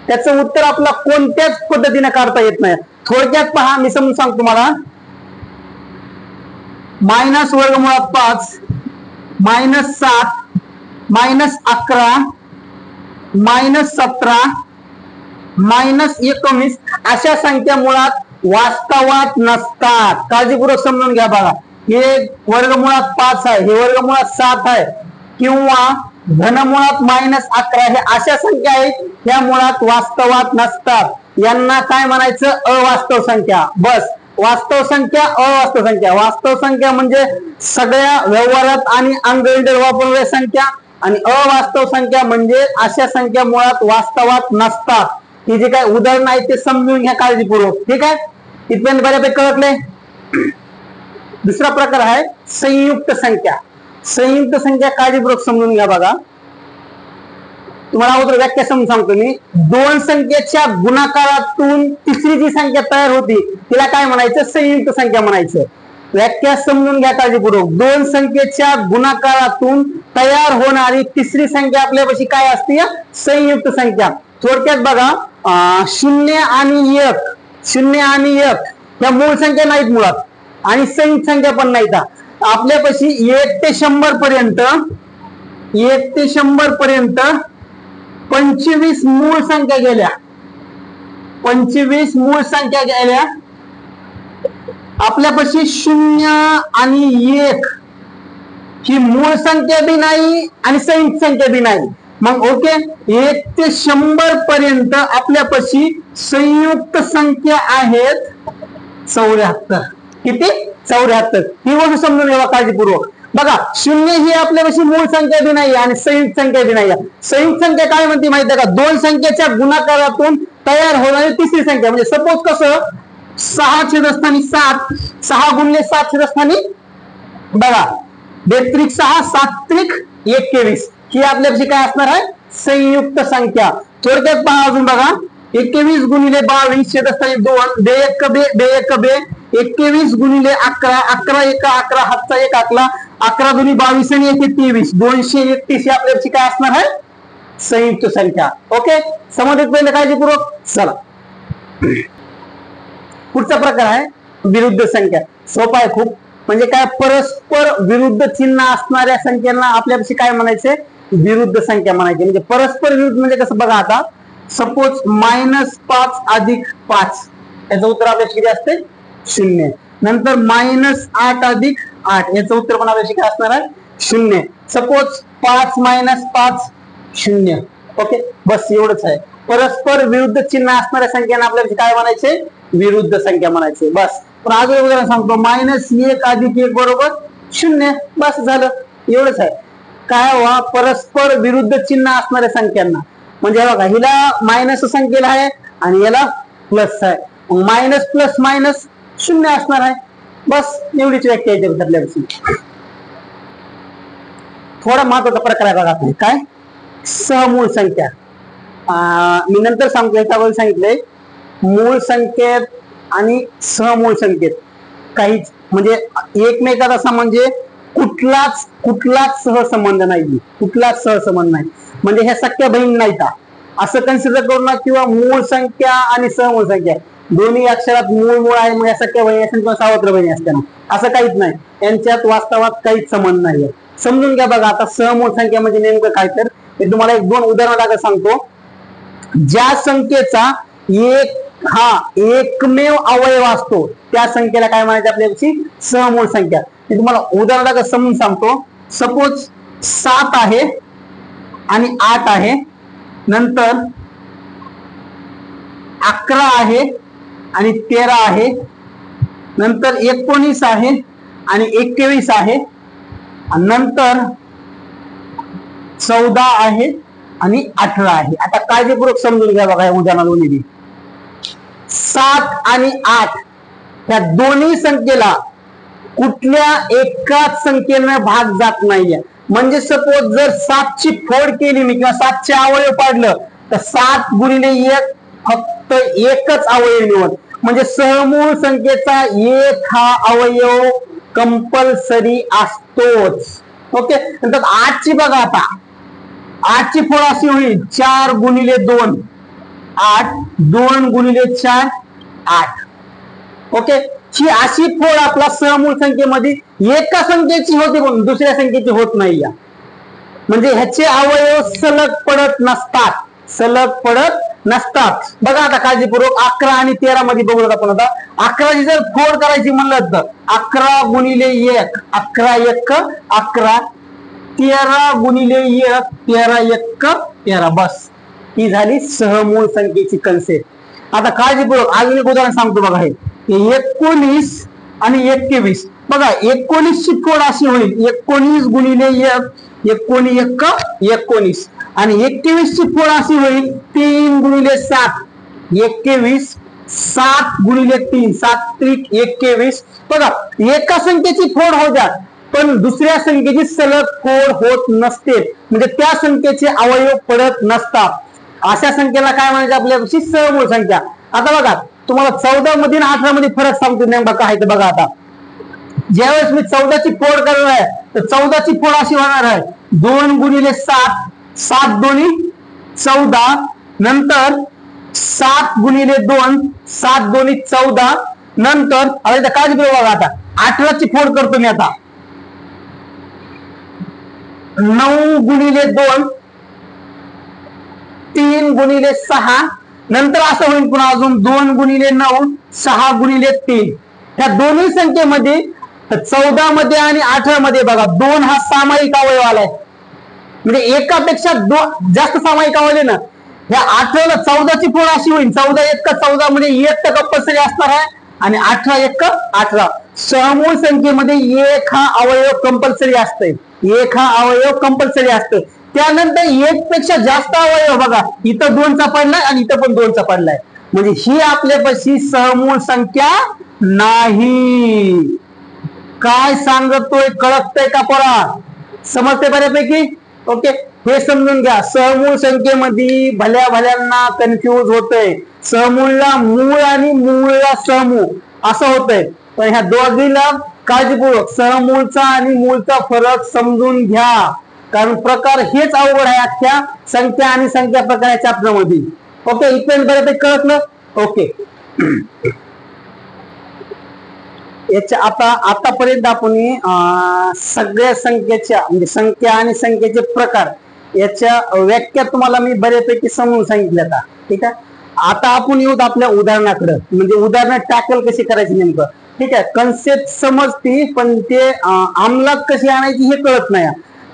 त्याचं उत्तर आपला कोणत्याच पद्धतीने काढता येत नाही. थोडक्यात पहा, मी समजून सांगतो तुम्हाला. मायनस वर्गमुळात 5, -7, -11, -17, -19 अशा संख्या मुळात वास्तवात नसतात. काळजीपूर्वक समजून घ्या. बघा, हे वर्गमुळात 5 आहे, हे वर्गमुळात 7 आहे, किंवा धनमुळात -11 हे अशा संख्या आहेत त्या मुळात वास्तवात नसतात. यांना काय म्हणायचं? अवास्तव संख्या. बस, वास्तव संख्या, अवास्तव संख्या. वास्तव संख्या म्हणजे सगळ्या व्यवहारात आणि अंकगणितात वापरणाऱ्या संख्या, आणि अवास्तव संख्या म्हणजे अशा संख्या मुळात वास्तवात नसतात. ही जे काय उदाहरण आहेत ते समजून घ्या काळजीपूर्वक. ठीक आहे, इथपर्यंत बऱ्यापैकी कळतंय. दुसरा प्रकार आहे संयुक्त संख्या. संयुक्त संख्या काळजीपूर्वक समजून घ्या. बघा, तुम्हाला अगोदर व्याख्या समजून सांगतो मी. दोन संख्येच्या गुणाकारातून तिसरी जी संख्या तयार होती तिला काय म्हणायचं? संयुक्त संख्या म्हणायचं. व्याख्या समजून घ्या काळजीपूर्वक. दोन संख्येच्या गुणाकारातून तयार होणारी तिसरी संख्या आपल्यापाशी काय असते? संयुक्त संख्या. थोडक्यात बघा, 0 आणि 1, 0 आणि 1 ह्या मूळ संख्या नाहीत मुळात, आणि संयुक्त संख्या पण नाहीत. आपल्यापाशी 1 ते 100 पर्यंत, 1 ते 100 पर्यंत 25 मूळ संख्या गेल्या. 25 मूळ संख्या गेल्या. आपल्यापाशी 0 आणि 1 ही मूळ संख्या बी नाही आणि संयुक्त संख्या बी नाही. मग ओके, 1 ते 100 पर्यंत आपल्यापाशी संयुक्त संख्या आहेत 74. किती? 74. ही गोष्ट समजून घ्या काळजीपूर्वक. बघा, 0 ही आपल्यापाशी मूळ संख्या बी नाही आणि संयुक्त संख्या बी नाही. संयुक्त संख्या काय म्हणते माहिती आहे का? दोन संख्येच्या गुणाकारातून तयार होणारी तिसरी संख्या. म्हणजे सपोज कसं, 6 छेदस्थानी 7, 6 गुणिले 7 छेदस्थानी बघा 2-6, 7-21 ही आपल्यापाशी काय असणार आहे? संयुक्त संख्या. थोडक्यात पहा अजून बघा, 21 गुणिले 22 छेदस्थानी 2, 2 21 गुणिले 11, 11 1 11, हातचा 1 11, 11 दुनी 22 आणि 1 23, 231 ही आपल्यापाशी काय असणार आहे? संयुक्त संख्या. ओके, समजत पहिले काळजीपूर्वक. चला, पुढचा प्रकार आहे विरुद्ध संख्या. सोपा आहे खूप. म्हणजे काय? परस्पर विरुद्ध चिन्ह असणाऱ्या संख्यांना आपल्यापाशी काय म्हणायचे? विरुद्ध संख्या म्हणायची. म्हणजे परस्पर विरुद्ध म्हणजे कसं बघा, आता सपोज -5 अधिक 5 याचं उत्तर आपल्याशी किती असते? 0. नंतर -8 अधिक 8 याचं उत्तर पण आपल्याशी काय असणार आहे? 0. सपोज 5 - 5 0. ओके, बस एवढंच आहे. परस्पर विरुद्ध चिन्ह असणाऱ्या संख्यांना आपल्याला काय म्हणायचे? विरुद्ध संख्या म्हणायचे. बस. पण अजून उदाहरण सांगतो, -1 अधिक 1 बरोबर 0. बस झालं, एवढंच आहे. काय व्हा? परस्पर विरुद्ध चिन्ह असणाऱ्या संख्यांना. म्हणजे बघा, हिला मायनस संख्येला आहे आणि याला प्लस आहे. मायनस प्लस मायनस 0 असणार आहे. बस एवढीच व्याख्या याच्या ठरल्यापासून. थोडा महत्वाचा प्रकार आहे बघा आपले, काय सहमूळ संख्या. मी नंतर सांगतो, याच्यावर सांगितलंय मूळ संख्येत आणि सहमूळ संख्येत काहीच म्हणजे एकमेकात असा म्हणजे कुठलाच सहसंबंध नाही, कुठलाच सहसंबंध नाही. म्हणजे ह्या सख्या बहीण नाही का असं कन्सिडर करू नका, किंवा मूळ संख्या आणि सहमूळ संख्या दोन्ही अक्षरात मूळ आहे मग या सख्या बहिणी असतील किंवा सावत्र बहिणी असतील, असं काहीच नाही. यांच्यात वास्तवात काहीच संबंध नाही. समजून घ्या बघा. आता सहमूळ संख्या म्हणजे नेमकं काय, तर मी तुम्हाला एक दोन उदाहरण सांगतो. ज्या संख्येचा एकमेव अवयव असतो त्या संख्येला काय म्हणायचे आपल्याची सहमूळ संख्या. मी तुम्हाला उदाहरण समजून सांगतो. सपोज 7 आहे आणि 8 आहे, नंतर 11 आहे आणि 13 आहे, नंतर 19 आहे आणि 21 आहे, नंतर 14 आहे आणि 18 आहे. आता काळजीपूर्वक समजून घ्या बघा या उदाहरणामध्ये. 7 आणि 8 या दोन्ही संख्येला कुठल्या एकाच संख्येनं भाग जात नाहीये. म्हणजे सपोज जर 7 ची फोड केली मी किंवा 7 चे अवयव पाडलं तर 7 गुणिले 1 फक्त एकच अवयव निवड. म्हणजे सहमूळ संख्येचा एक हा अवयव कंपल्सरी असतोच. ओके. नंतर 8 ची बघा. आता 8 ची फोड अशी होईल 4 गुणिले 2 8, 2 गुणिले 4 8. ओके. ही अशी फोड आपला सहमूळ संख्येमध्ये एका संख्येची होते पण दुसऱ्या संख्येची होत नाही. म्हणजे ह्याचे अवयव सलग पडत नसतात. बघा आता काळजीपूर्वक 11 आणि 13 मध्ये बघूयात आपण. आता 11 ची जर फोड करायची म्हणलं तर 11 गुणिले 1 11 1 11, 13 गुणिले 1 13 1 13. बस ही झाली सहमूळ संख्येची कन्सेप्ट. आता काळजीपूर्वक अजून एक उदाहरण सांगतो बघा. हे 19 आणि 21. बघा 19 ची फोड अशी होईल 19 गुणिले 1 19 19, आणि 21 ची फोड अशी होईल 3 गुणिले 7 21, 7 गुणिले 3 7 त्रिक 21. बघा एका संख्येची फोड हो द्या पण दुसऱ्या संख्येची सलग फोड होत नसते. म्हणजे त्या संख्येचे अवयव पडत नसतात. अशा संख्येला काय म्हणायचे आपल्यापाशी सहमूळ संख्या. आता बघा तुम्हाला 14 मध्ये आणि 18 मध्ये फरक सांगतो नेमका काय ते बघा. आता ज्यावेळेस मी 14 ची फोड करणार आहे तर 14 ची फोड अशी होणार आहे 2 गुणिले 7 7 दोन्ही 14, नंतर 7 गुणिले 2 7 दोन्ही 14, नंतर आता काय बघा. आता 18 ची फोड करतो मी. आता 9 गुणिले 2 3 गुणिले 6, नंतर असं होईल पुन्हा अजून 2 गुणिले 9 6 गुणिले 3. ह्या दोन्ही संख्येमध्ये 14 मध्ये आणि 18 मध्ये बघा 2 हा सामायिक अवयव आलाय. म्हणजे एकापेक्षा जास्त सामायिक अवयव ना. ह्या 18 ला 14 ची फोड अशी होईल 14 1 14 म्हणजे 1 तर कंपल्सरी असणार आहे आणि 18 1 18. सहमूळ संख्येमध्ये एक हा अवयव कंपल्सरी असतोय. एक हा अवयव कंपल्सरी असतो. त्यानंतर 1 पेक्षा जास्त अवयव बघा इथं 2 चा पडलाय आणि इथं पण 2 चा पडलाय. म्हणजे ही आपल्यापाशी सहमूळ संख्या नाही. काय सांगतोय कळतंय का पोरा? समजते बऱ्यापैकी? ओके. हे समजून घ्या. सहमूळ संख्येमध्ये भल्या भल्यांना कन्फ्यूज होतंय. सहमूळला मूळ आणि मूळला सहमूळ असं होतंय. पण ह्या दोघीला काळजीपूर्वक सहमूळचा आणि मूळचा फरक समजून घ्या. कारण प्रकार हेच अवघड आहे अख्ख्या संख्या आणि संख्या प्रकार चॅप्टर मध्ये. ओके. इथपर्यंत बऱ्यापैकी कळतलं? ओके. याच्या आतापर्यंत आपण सगळ्या संख्येच्या म्हणजे संख्या आणि संख्येचे प्रकार याच्या व्याख्या तुम्हाला मी बऱ्यापैकी समजून सांगितल्या. ठीक आहे. आता आपण येऊ आपल्या उदाहरणाकडे. म्हणजे उदाहरण टॅकल कशी करायची नेमकं. ठीक आहे. कन्सेप्ट समजती पण ते अंमलात कशी आणायची हे कळत नाही.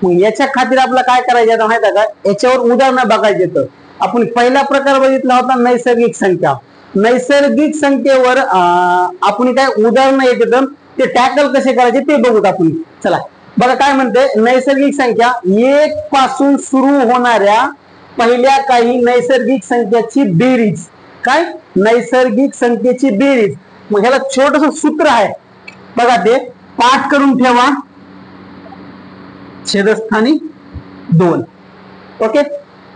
मग याच्या खातीर आपलं काय करायचं माहिती आहे का. याच्यावर उदाहरण बघायचे. तर आपण पहिला प्रकार बघितला होता नैसर्गिक संख्या. नैसर्गिक संख्येवर आपण काय उदाहरण येते ते टॅकल कसे करायचे ते बघूत आपण. चला बघा काय म्हणते. नैसर्गिक संख्या 1 पासून सुरू होणाऱ्या पहिल्या काही नैसर्गिक संख्येची बेरीज. काय नैसर्गिक संख्येची बेरीज. मग ह्याला छोटस सूत्र आहे. बघा ते पाठ करून ठेवा, छेदस्थानी 2. ओके,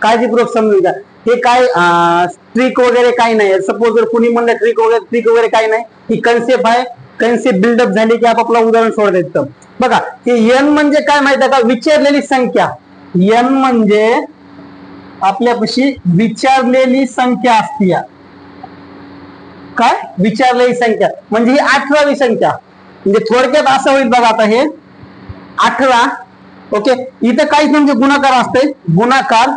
काळजीपूर्वक समजून घ्या. हे काय ट्रिक वगैरे काही नाही. सपोज जर कुणी म्हणलं ट्रिक वगैरे काही नाही, ही कन्सेप्ट आहे. कन्सेप्ट बिल्डअप झाली की आपलं उदाहरण सोडत येतं. बघा हे n म्हणजे काय माहिती आहे का, विचारलेली संख्या. n म्हणजे आपल्यापाशी विचारलेली संख्या असते. काय विचारलेली संख्या म्हणजे ही 18वी संख्या. म्हणजे थोडक्यात असं होईल बघा, आता हे 18. ओके, इथं काहीच म्हणजे गुणाकार असते, गुणाकार.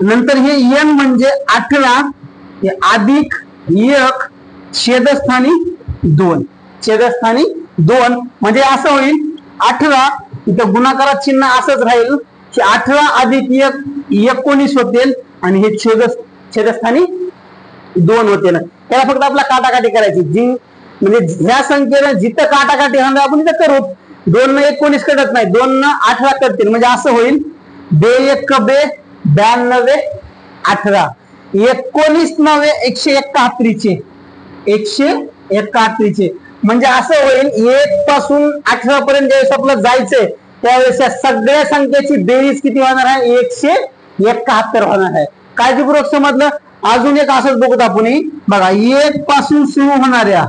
नंतर हे n म्हणजे 18 हे अधिक 1 छेदस्थानी 2. छेदस्थानी 2 म्हणजे असं होईल 18. इथं गुणाकारात चिन्ह असंच राहील की 18 अधिक 1 19 होतील आणि हे छेदस्थानी 2 होते ना. त्याला फक्त आपला काटाकाटी करायची. जी म्हणजे ह्या संख्येनं जिथं काटाकाटी होणार आपण तिथं करू. 2 न 19 कटत नाही, 2 न 18 करतील. म्हणजे असं होईल 2 1 बे 92 18 19 9 171 171. म्हणजे असं होईल 1 पासून 18 पर्यंत ज्यावेळेस आपलं जायचंय त्यावेळेस या सगळ्या संख्येची बेरीज किती होणार आहे, 171 होणार आहे. काळजीपूर्वक समजलं. अजून एक असंच बघूत आपण. बघा 1 पासून सुरू होणाऱ्या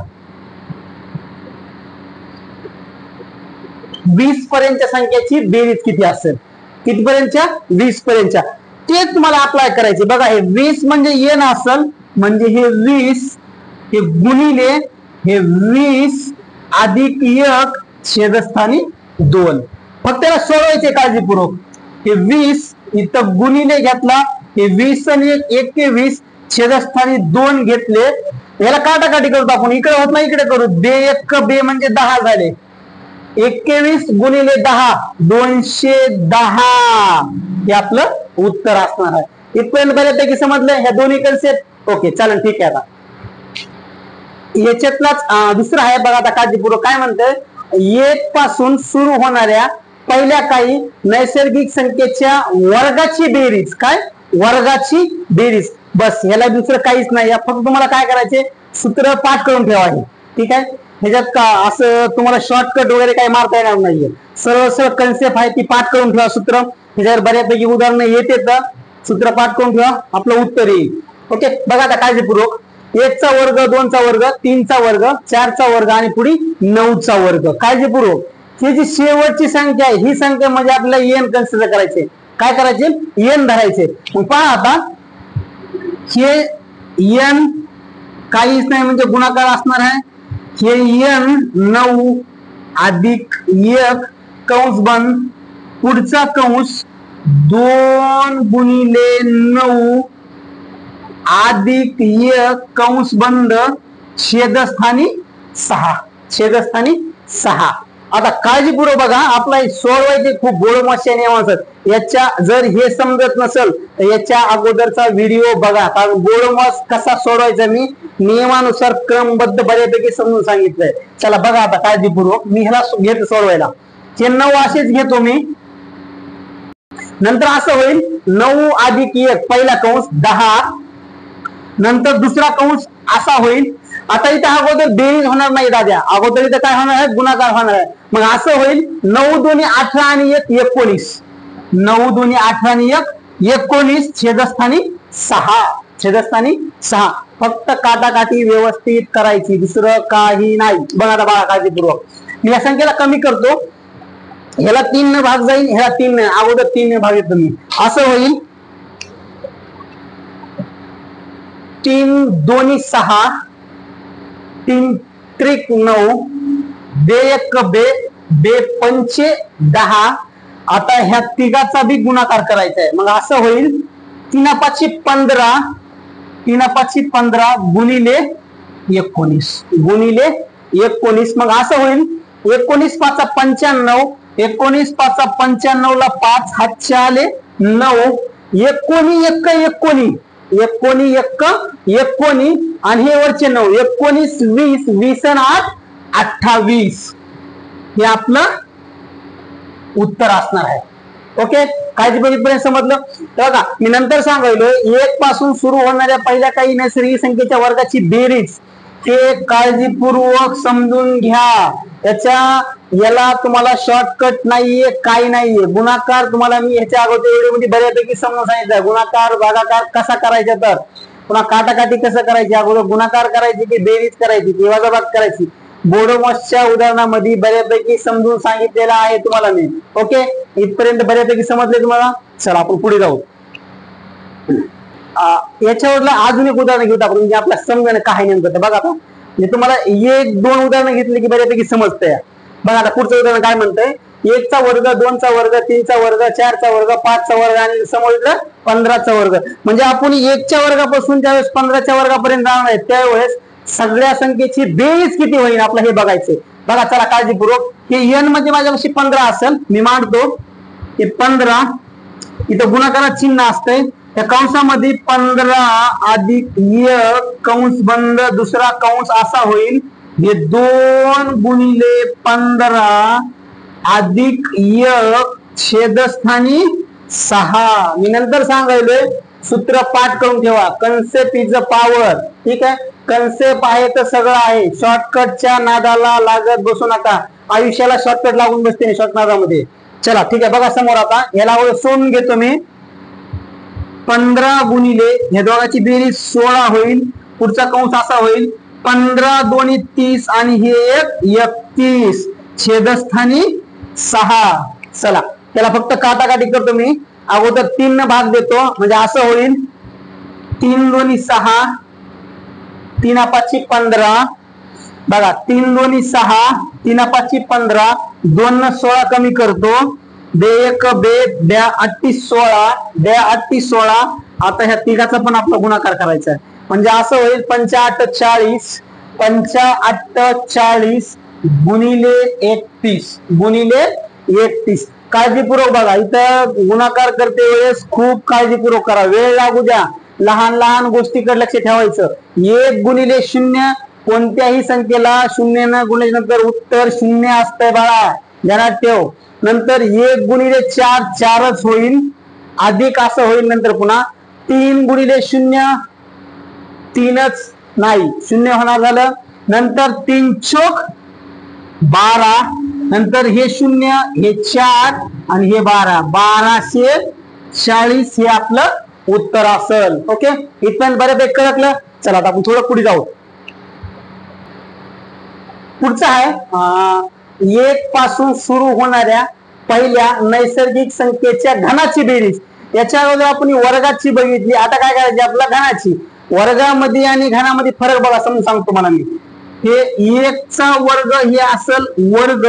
20 पर्यंतच्या संख्येची बेरीज किती असेल, कितीपर्यंतच्या 20 पर्यंतच्या. तेच तुम्हाला अप्लाय करायचे. बघा हे 20 म्हणजे n असेल, म्हणजे हे 20 हे गुणिले हे 20 अधिक 1 छेदस्थानी 2. फक्त त्याला सोडवायचे काळजीपूर्वक. हे 20 इथं गुणिले घेतला, हे 20 आणि 21 छेदस्थानी 2 घेतले. याला काटाकाटी करतो आपण, इकडे होत नाही इकडे करू. 2 1 बे म्हणजे 10 झाले. 21 गुणिले 10 210 हे आपलं उत्तर असणार आहे. इथपर्यंत बऱ्यापैकी समजलं ह्या दोन्ही कन्सेप्ट. ओके चालेल, ठीक आहे. आता याच्यातलाच दुसरा आहे बघा. आता काळजीपूर्वक काय म्हणतंय, 1 पासून सुरू होणाऱ्या पहिल्या काही नैसर्गिक संख्येच्या वर्गाची बेरीज. काय वर्गाची बेरीज, बस. ह्याला दुसरं काहीच नाही. फक्त तुम्हाला काय करायचे, सूत्र पाठ करून ठेवायचे. ठीक आहे, ह्याच्यात का असं तुम्हाला शॉर्टकट वगैरे काही मारता येणार नाहीये. सरळ कन्सेप्ट आहे ती पाठ करून ठेवा. सूत्र ह्याच्यावर बऱ्यापैकी उदाहरणं येते. सूत्र पाठ करून ठेवा, आपलं उत्तर येईल. ओके, बघा आता काळजीपूर्वक. 1 चा वर्ग, 2 चा वर्ग, 3 चा वर्ग, 4 चा वर्ग आणि पुढे 9 चा वर्ग. काळजीपूर्वक ही जी शेवटची संख्या आहे ही संख्या म्हणजे आपल्याला n कन्सिडर करायचे. काय करायचे, n धरायचे. मग पहा आता हे n काहीच नाही म्हणजे गुणाकार असणार आहे. हे n 9 अधिक 1 कंस बंद, पुढचा कंस 2 गुणिले 9 अधिक 1 कंस बंद छेदस्थानी 6. छेदस्थानी 6. आता काळजीपूर्वक बघा, आपला सोडवायचे खूप गोडमाशा नियम असतात. याच्या जर हे समजत नसेल तर याच्या अगोदरचा व्हिडिओ बघा, कारण गोडमास कसा सोडवायचा मी नियमानुसार क्रमबद्ध बऱ्यापैकी समजून सांगितलंय. चला बघा आता काळजीपूर्वक. मी ह्याला घेतो सोडवायला. हे 9 असेच घेतो मी. नंतर असं होईल 9 अधिक 1 पहिला कंस 10. नंतर दुसरा कंस असा होईल. आता इथं अगोदर बेरीज होणार नाही दाद्या, अगोदर इथं काय होणार आहे, गुणाकार होणार आहे. मग असं होईल 9 2 18 आणि 1 19. 9 2 18 आणि 1 19 छेदस्थानी 6. छेदस्थानी 6. फक्त काटाकाटी व्यवस्थित करायची, दुसरं काही नाही. बघा आता बघा काळजीपूर्वक. मी या संख्येला कमी करतो. ह्याला 3 ने भाग जाईल, ह्याला 3 ने, अगोदर 3 ने भाग येतो मी. असं होईल 3 2 6 3 त्रिक 9 बे 1 बे बे पंचे 10. आता ह्या तिघाचा बी गुणाकार करायचा आहे. मग असं होईल 3 5 15 3 5 15 गुणिले 19 गुणिले 19. मग असं होईल 19 5 95 19 5 95 ला 5 हातचे आले 9 19 आणि हे वरचे 9 19 20 20 आणि 8 28 हे आपलं उत्तर असणार आहे. ओके, काळजीपूर्वक समजलं. बघा मी नंतर सांगायलो 1 पासून सुरू होणाऱ्या पहिल्या काही नैसर्गिक संख्येच्या वर्गाची बेरीज ते काळजीपूर्वक समजून घ्या. याला तुम्हाला शॉर्टकट नाहीये, काही नाहीये. गुणाकार तुम्हाला मी ह्याच्या अगोदर व्हिडिओ मध्ये बऱ्यापैकी समजून सांगितलं. गुणाकार भागाकार कसा करायचा, तर पुन्हा काटाकाटी कसं करायची, अगोदर गुणाकार करायची की बेरीज करायची की वजाबाकी करायची, बोडोमॉसच्या उदाहरणामध्ये बऱ्यापैकी समजून सांगितलेलं आहे तुम्हाला मी. ओके, इथपर्यंत बऱ्यापैकी समजले तुम्हाला. चला आपण पुढे जाऊ. याच्यावरला अजून एक उदाहरण घेऊ आपण, म्हणजे आपल्याला समजणं काय नेमकं. बघा आता, म्हणजे तुम्हाला एक दोन उदाहरणं घेतली की बऱ्यापैकी समजतंय. बघा आता पुढचं उदाहरण काय म्हणतंय. 1चा वर्ग, 2चा वर्ग, 3चा वर्ग, 4चा वर्ग, 5चा वर्ग आणि समोर 15चा वर्ग. म्हणजे आपण 1च्या वर्गापासून ज्यावेळेस 15च्या वर्गापर्यंत जाणार आहे त्यावेळेस सगळ्या संख्येची बेरीज किती होईल आपलं हे बघायचंय. बघा चला काळजीपूर्वक. हे n मध्ये माझ्यापाशी 15 असेल, मी मांडतो. हे 15, इथं गुणाकारात चिन्ह असतंय. त्या कंसामध्ये 15 अधिक 1 कंस बंद दुसरा कंस असा होईल. हे 2 गुणिले 15 अधिक 1 छेदस्थानी 6. मी नंतर सांगायलोय, सूत्र पाठ करून ठेवा. Concept is a power. ठीक आहे, कन्सेप्ट आहे तर सगळं आहे. शॉर्टकटच्या नादाला लागत बसू नका. आयुष्याला शॉर्टकट लागून बसते शॉर्ट नादामध्ये. चला ठीक आहे, बघा समोर आता याला सोडून घेतो मी. 15 गुणिले ह्या दोघांची बेरीज 16 होईल. पुढचा कंस असा होईल, 15 दोन्ही 30 आणि हे 31 छेदस्थानी 6. चला त्याला फक्त काटाकाटी करतो मी. अगोदर 3 न भाग देतो, म्हणजे असं होईल 3 दोन्ही 6, 3 पाची 15. बघा 3 दोन्ही 6, 3 पाची 15, 2 न 16 कमी करतो. बे एक बे द्या 16, द्या 16. आता ह्या तिघाचा पण आपला गुणाकार करायचा आहे. म्हणजे असं होईल 5 40, 5 40 गुणिले 31 गुणिले 31. काळजीपूर्वक बघा, इथं गुणाकार करते वेळेस खूप काळजीपूर्वक करा. वेळ लागू द्या. लहान लहान गोष्टीकडे लक्ष ठेवायचं. 1 गुणिले 0, कोणत्याही संख्येला 0 न गुणल्यानंतर उत्तर 0 असतंय बाळा, ध्यानात ठेव. नंतर 1 गुणिले 4 4च होईल, अधिक असं होईल. नंतर पुन्हा 3 गुणिले 0 3च नाही, 0 होणार झालं. नंतर 3 चोक 12, नंतर हे 0 हे 4 आणि हे 12, 1240 हे आपलं उत्तर असेल. ओके, इथपर्यंत बऱ्यापैकी कळकलं. चला आता आपण थोडं पुढे जाऊ. पुढचं आहे 1 पासून सुरू होणाऱ्या पहिल्या नैसर्गिक संख्येच्या घनाची बेरीज. याच्या अगोदर आपण वर्गाची बघितली. आता काय करायची आपल्या घनाची. वर्गामध्ये आणि घनामध्ये फरक बघा, समजून सांगतो मला मी. हे 1चा वर्ग हे असेल वर्ग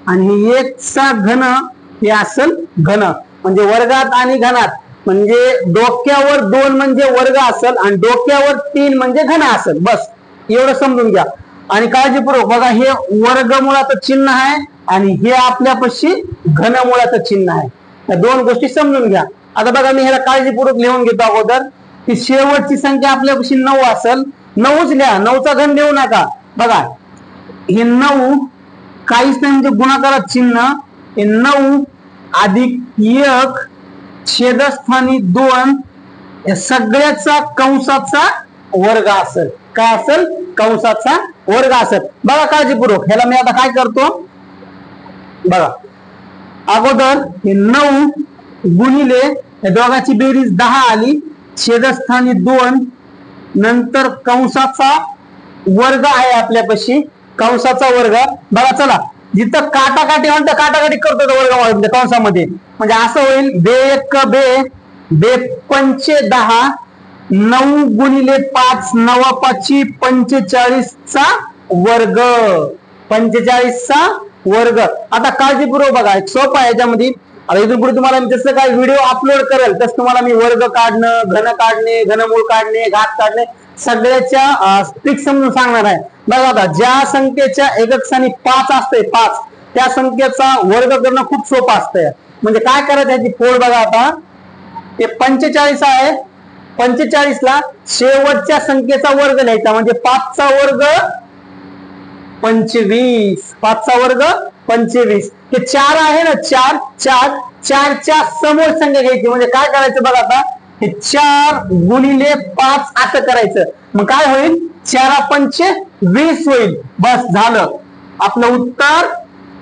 आणि 1चा घन हे असेल घन. म्हणजे वर्गात आणि घनात, म्हणजे डोक्यावर 2 म्हणजे वर्ग असेल आणि डोक्यावर 3 म्हणजे घन असेल. बस एवढं समजून घ्या. आणि काळजीपूर्वक बघा, हे वर्गमुळाचं चिन्ह आहे आणि हे आपल्यापाशी घनमुळाचं चिन्ह आहे. या दोन गोष्टी समजून घ्या. आता बघा मी ह्याला काळजीपूर्वक लिहून घेतो अगोदर. की शेवटची संख्या आपल्यापाशी 9 असेल, 9च लिहा, 9चा घन लिहू नका. बघा हे 9 काहीच नाही, म्हणजे गुणाकारात चिन्ह. हे 9 अधिक 1 छेदस्थानी 2 या सगळ्याचा कंसाचा वर्ग असेल. काय असेल? कंसाचा वर्ग असेल. बघा काळजीपूर्वक ह्याला मी आता काय करतो बघा. अगोदर हे 9 गुणिले या दोघांची बेरीज 10 आली, छेदस्थानी 2, नंतर कंसाचा वर्ग आहे आपल्यापाशी, कंसाचा वर्ग. बघा चला, जिथं काटाकाटी म्हणतं काटाकाटी करतो वर्ग कंसामध्ये. म्हणजे असं होईल बे एक बे, बे पंचे 10, 9 गुणिले 5, 9 पाची 45चा वर्ग, 45चा वर्ग. आता काळजीपूर्वक बघा, एक सोपं आहे याच्यामध्ये. आता इथून पुढे तुम्हाला मी जसं काय व्हिडिओ अपलोड करेल तसं तुम्हाला मी वर्ग काढणं, घन काढणे, घनमूळ काढणे, घात काढणे सगळ्याच्या ट्रिक समजून सांगणार आहे. बघा आता ज्या संख्येच्या एकक स्थानी 5 असते, 5 त्या संख्येचा वर्ग करणं खूप सोपं असतंय. म्हणजे काय करायचं याची फोड बघा. आता ते 45 आहे, 45 ला शेवटच्या संख्येचा वर्ग लिहायचा. म्हणजे 5चा वर्ग 25, 5चा वर्ग 25. हे 4 आहे ना, 4 4 4च्या समोर संख्या घ्यायची. म्हणजे काय करायचं बघा, आता हे 4 गुणिले 5 असं करायचं. मग काय होईल, 4 पंचे 20 होईल. बस झालं आपलं उत्तर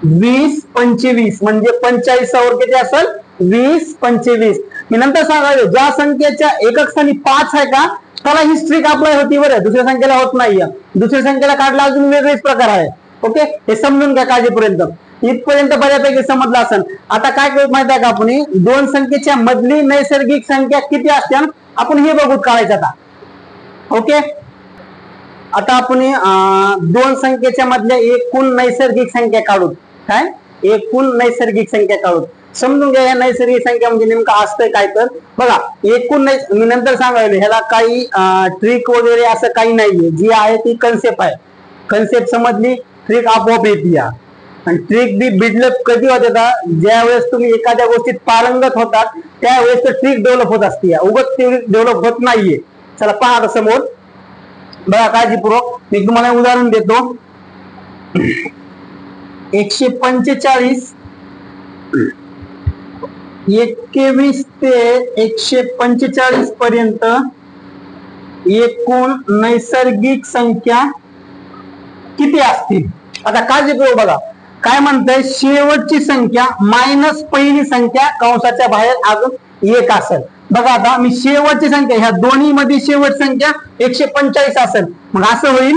20 25 म्हणजे 45 किती असेल 20 25. मी नंतर सांगायला ज्या संख्येच्या एकक स्थानी 5 आहे का त्याला ही स्ट्रिक अप्लाय होती बरं, दुसऱ्या संख्येला होत नाहीये. दुसऱ्या संख्येला काढला अजून वेगळेच प्रकार आहे. ओके हे समजून घ्या काळजीपर्यंत. इथपर्यंत बऱ्यापैकी समजलं असेल. आता काय करू माहिती आहे का आपण दोन संख्येच्या मधली नैसर्गिक संख्या किती असते आपण हे बघू काढायचं आता. ओके आता आपण दोन संख्येच्या मधल्या एकूण नैसर्गिक संख्या काढू. काय एकूण नैसर्गिक संख्या काढू समजून घ्या. या नैसर्गिक संख्या म्हणजे नेमकं असतंय काय तर बघा एकूण मी नंतर सांगायला ह्याला काही ट्रिक वगैरे असं काही नाहीये. जी आहे ती कन्सेप्ट आहे. कन्सेप्ट समजली ट्रिक आपोआप येते. आणि ट्रिक बी बिल्डअप कधी होते का ज्या वेळेस तुम्ही एखाद्या गोष्टीत पारंगत होतात त्यावेळेस तर ट्रिक डेव्हलप होत असते. उगाच ट्रिक डेव्हलप होत नाहीये. चला पहा आता समोर बघा काळजीपूर्वक मी तुम्हाला उदाहरण देतो. 145 21 ते 145 पर्यंत एकूण नैसर्गिक संख्या किती असतील. आता काळजीपूर्वक बघा काय म्हणतंय शेवटची संख्या मायनस पहिली संख्या कंसाच्या बाहेर अजून एक असेल. बघा आता मी शेवटची संख्या ह्या दोन्ही मध्ये शेवट संख्या 145 असेल. मग असं होईल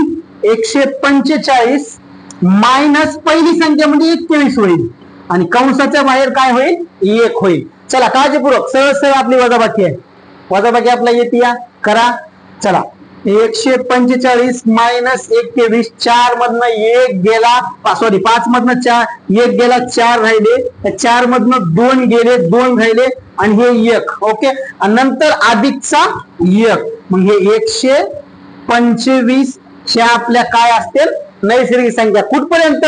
145 मायनस पहिली संख्या म्हणजे 21 होईल आणि कंसाच्या बाहेर काय होईल 1 होईल. चला काळजीपूर्वक सरळ सरळ आपली वजाबाकी आहे. वजाबाकी आपला येते या करा. चला 145 मायनस 21 4 मधनं 1 गेला 5 मधनं 1 गेला 4 राहिले. 4 मधनं 2 गेले 2 राहिले आणि हे 1. ओके आणि नंतर अधिकचा 1 मग हे 125 ह्या आपल्या काय असतील नैसर्गिक संख्या. कुठपर्यंत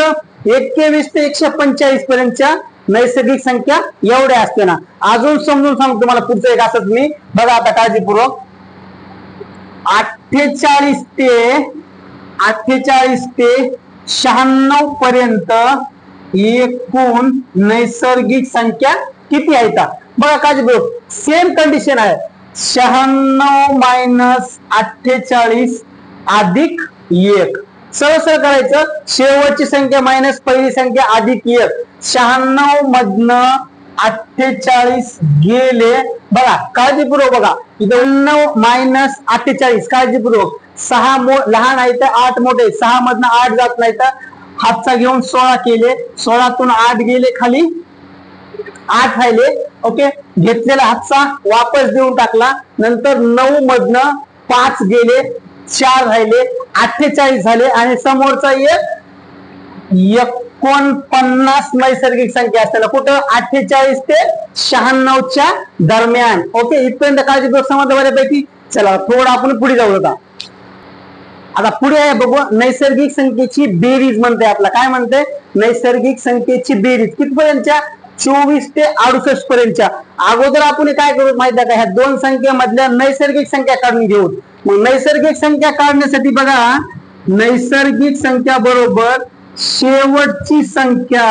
21 ते 145 पर्यंतच्या नैसर्गिक संख्या एवढ्या असते ना. अजून समजून सांगतो तुम्हाला पुढचं एक असंच मी बघा आता काळजीपूर्वक 48 ते 96 पर्यंत एकूण नैसर्गिक संख्या किती आहेत बघा काळजीपूर्वक. सेम कंडिशन आहे 96 मायनस 48 अधिक 1. सरळ सरळ करायचं शेवटची संख्या मायनस पहिली संख्या अधिक 1. 96 मधनं 48 गेले बघा काळजीपूर्वक बघा इथं 9 मायनस 48 काळजीपूर्वक 6 लहान आहे तर 8 मोठे 6 मधनं 8 जात नाही तर हातचा घेऊन 16 केले 16तून 8 गेले खाली 8 राहिले. ओके घेतलेला हातचा वापस देऊन टाकला. नंतर 9 मधनं 5 गेले 4 राहिले 48 झाले आणि समोरचा 49 नैसर्गिक संख्या असताना कुठं 48 ते 96च्या दरम्यान. ओके इथपर्यंत काळजीपूर्वक समजलं बऱ्यापैकी. चला थोडं आपण पुढे जाऊ आता. आता पुढे आहे बघू नैसर्गिक संख्येची बेरीज म्हणते आपला. काय म्हणते नैसर्गिक संख्येची बेरीज कितपर्यंतच्या 24 ते 68 पर्यंतच्या. अगोदर आपण काय करू माहिती आहे का ह्या दोन संख्येमधल्या नैसर्गिक संख्या काढून घेऊ. मग नैसर्गिक संख्या काढण्यासाठी बघा नैसर्गिक संख्या बरोबर शेवटची संख्या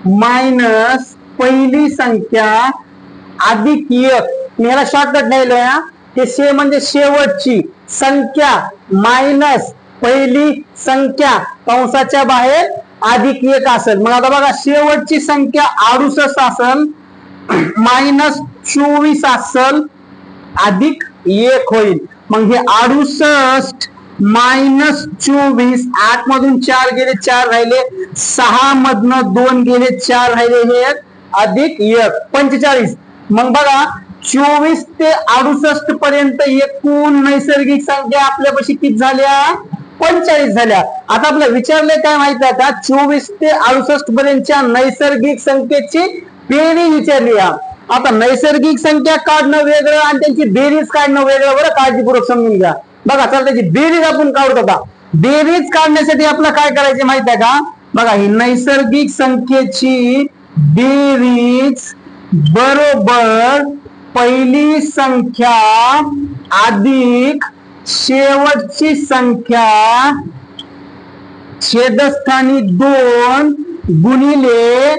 मायनस पहिली संख्या अधिक 1. मी ह्याला शॉर्टकट लिहिलंय ते म्हणजे शेवटची संख्या मायनस पहिली संख्या कंसाच्या बाहेर अधिक 1 असेल. मग आता बघा शेवटची संख्या 68 असेल मायनस 24 असेल अधिक 1 होईल. मग हे 68 मायनस 24 8 मधून 4 गेले 4 राहिले 6 मधनं 2 गेले 4 राहिले हे अधिक 1 45. मग बघा 24 ते 68 पर्यंत एकूण नैसर्गिक संख्या आपल्यापाशी किती झाल्या 45 झाल्या. आता आपल्याला विचारलंय काय माहिती आहे का 24 ते 68 पर्यंतच्या नैसर्गिक संख्येची बेरीज विचारली. आता नैसर्गिक संख्या काढणं वेगळं आणि त्यांची बेरीज काढणं वेगळं. बरं काळजीपूर्वक समजून घ्या. बघा चला त्याची बेरीज आपण काढतो आता. बेरीज काढण्यासाठी आपल्याला काय करायचे माहिती आहे का बघा ही नैसर्गिक संख्येची बेरीज बरोबर पहिली संख्या अधिक शेवटची संख्या छेदस्थानी 2 गुणिले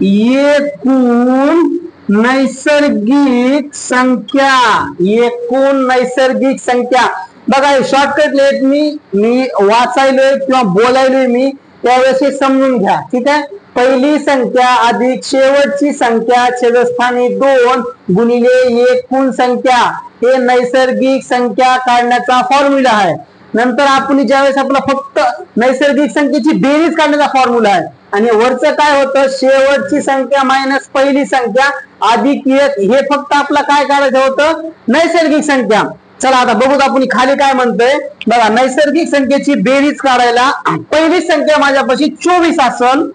एकूण नैसर्गिक संख्या. एकूण नैसर्गिक संख्या बघा शॉर्टकट लेट मी वाचायलोय किंवा बोलायलोय मी त्यावेळेस हे समजून घ्या. ठीक आहे. पहिली संख्या अधिक शेवटची संख्या छेदस्थानी 2 गुणिले एकूण संख्या हे नैसर्गिक संख्या काढण्याचा फॉर्म्युला आहे. नंतर आपण ज्यावेळेस आपला फक्त नैसर्गिक संख्येची बेरीज काढण्याचा फॉर्म्युला आहे आणि वरचं काय होतं शेवटची संख्या मायनस पहिली संख्या अधिक एक हे फक्त आपला काय काढायचं होतं नैसर्गिक संख्या. चला आता बघूत आपण खाली काय म्हणतोय बघा. नैसर्गिक संख्येची बेरीज काढायला पहिली संख्या माझ्यापाशी 24 असल,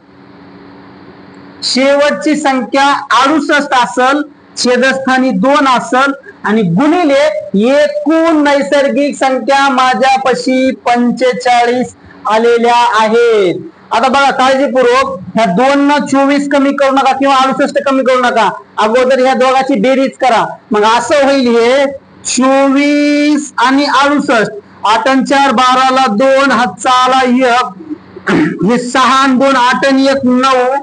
शेवटची संख्या 68 असल, छेदस्थानी 2 असल आणि गुणिले एकूण नैसर्गिक संख्या माझ्यापाशी 45 आलेल्या आहेत. आता बघा काळजीपूर्वक ह्या 2 न 24 कमी करू नका किंवा 68 कमी करू नका. अगोदर ह्या दोघांची बेरीज करा. मग असं होईल हे 24 आणि 68 8 आणि 4 12 ला 2 हातचा आला 1 हे 6 आणि 2 8 आणि 1 9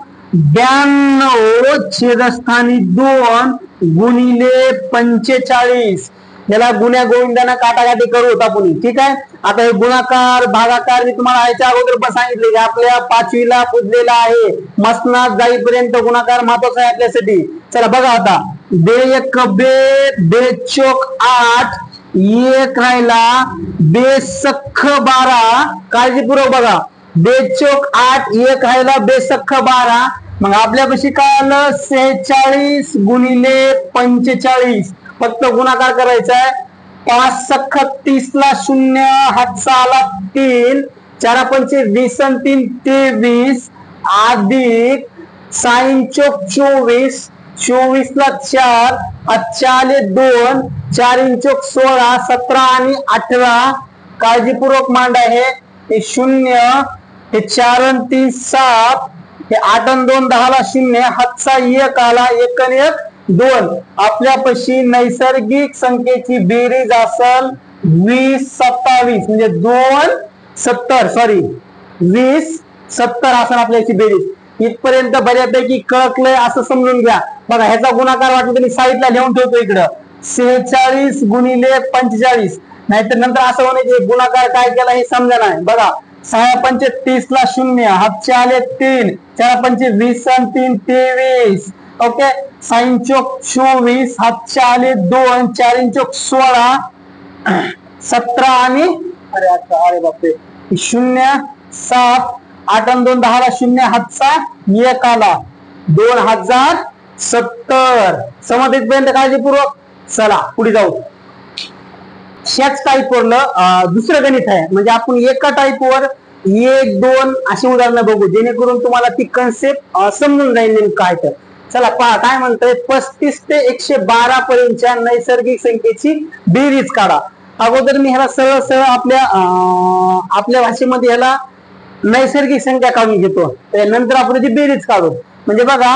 92 छेदस्थानी 2 गुणिले 45 याला गुण्या गोविंदाना काटाकाटी करू आपण. ठीक आहे. आता हे गुणाकार भागाकार मी तुम्हाला याच्या अगोदर पण सांगितले की आपल्या 5वीला पुजलेला आहे. मसनात जाईपर्यंत गुणाकार महत्वाचा आहे आपल्यासाठी. चला बघा आता बे एक बे चोक 8 एक राहिला बेसख्ख 12 काळजीपूर्वक बघा बेचोक 8 एक राहिला बेसख्ख 12 मग आपल्यापाशी काय आलं 46 गुणिले 45 फक्त गुणाकार करायचा आहे. 5 सख्ख 30 ला 0 हातचा आला 3 4 पंचे 20 आणि 3 23 अधिक साइन चोक 24 24 ला 4 अच्छा आले 2 4 इंचोक 16 17 आणि 18 काळजीपूर्वक मांडा हे 0 हे 4 आणि 3 7 हे 8 आणि 2 10 ला 0 हातचा 1 आला 1 आणि 1 2 आपल्यापाशी नैसर्गिक संख्येची बेरीज असल 20 27 म्हणजे 2 70 सॉरी 20 70 असेल आपल्याची बेरीज. इथपर्यंत बऱ्यापैकी कळकलंय असं समजून घ्या. बघा ह्याचा गुणाकार वाटलं तर मी साईडला लिहून ठेवतो इकडं 46 गुणिले 45 नाहीतर नंतर असं होणे की गुणाकार काय केला हे समजा नाही. बघा 6 पंचे 30 ला 0 हातचे आले 3 4 पंचे 20 आणि 3 23 ओके साइन चोक 24 हातचे आले 2 4 इंचोक 16 17 आणि अरे बापरे 0 7 8 आणि 2 10 ला 0 हातचा 1 आला 2070 समज इथपर्यंत काळजीपूर्वक. चला पुढे जाऊ. ह्याच टाईपवरलं दुसरं गणित आहे म्हणजे आपण एका टाईपवर 1 2 अशी उदाहरणं बघू जेणेकरून तुम्हाला ती कन्सेप्ट समजून जाईल नेमकं काय. तर चला पहा काय म्हणतोय 35 ते 112 पर्यंतच्या नैसर्गिक संख्येची बेरीज काढा. अगोदर मी ह्याला सरळ सरळ आपल्या भाषेमध्ये ह्याला नैसर्गिक संख्या काढून घेतो नंतर आपण ती बेरीज काढू. म्हणजे बघा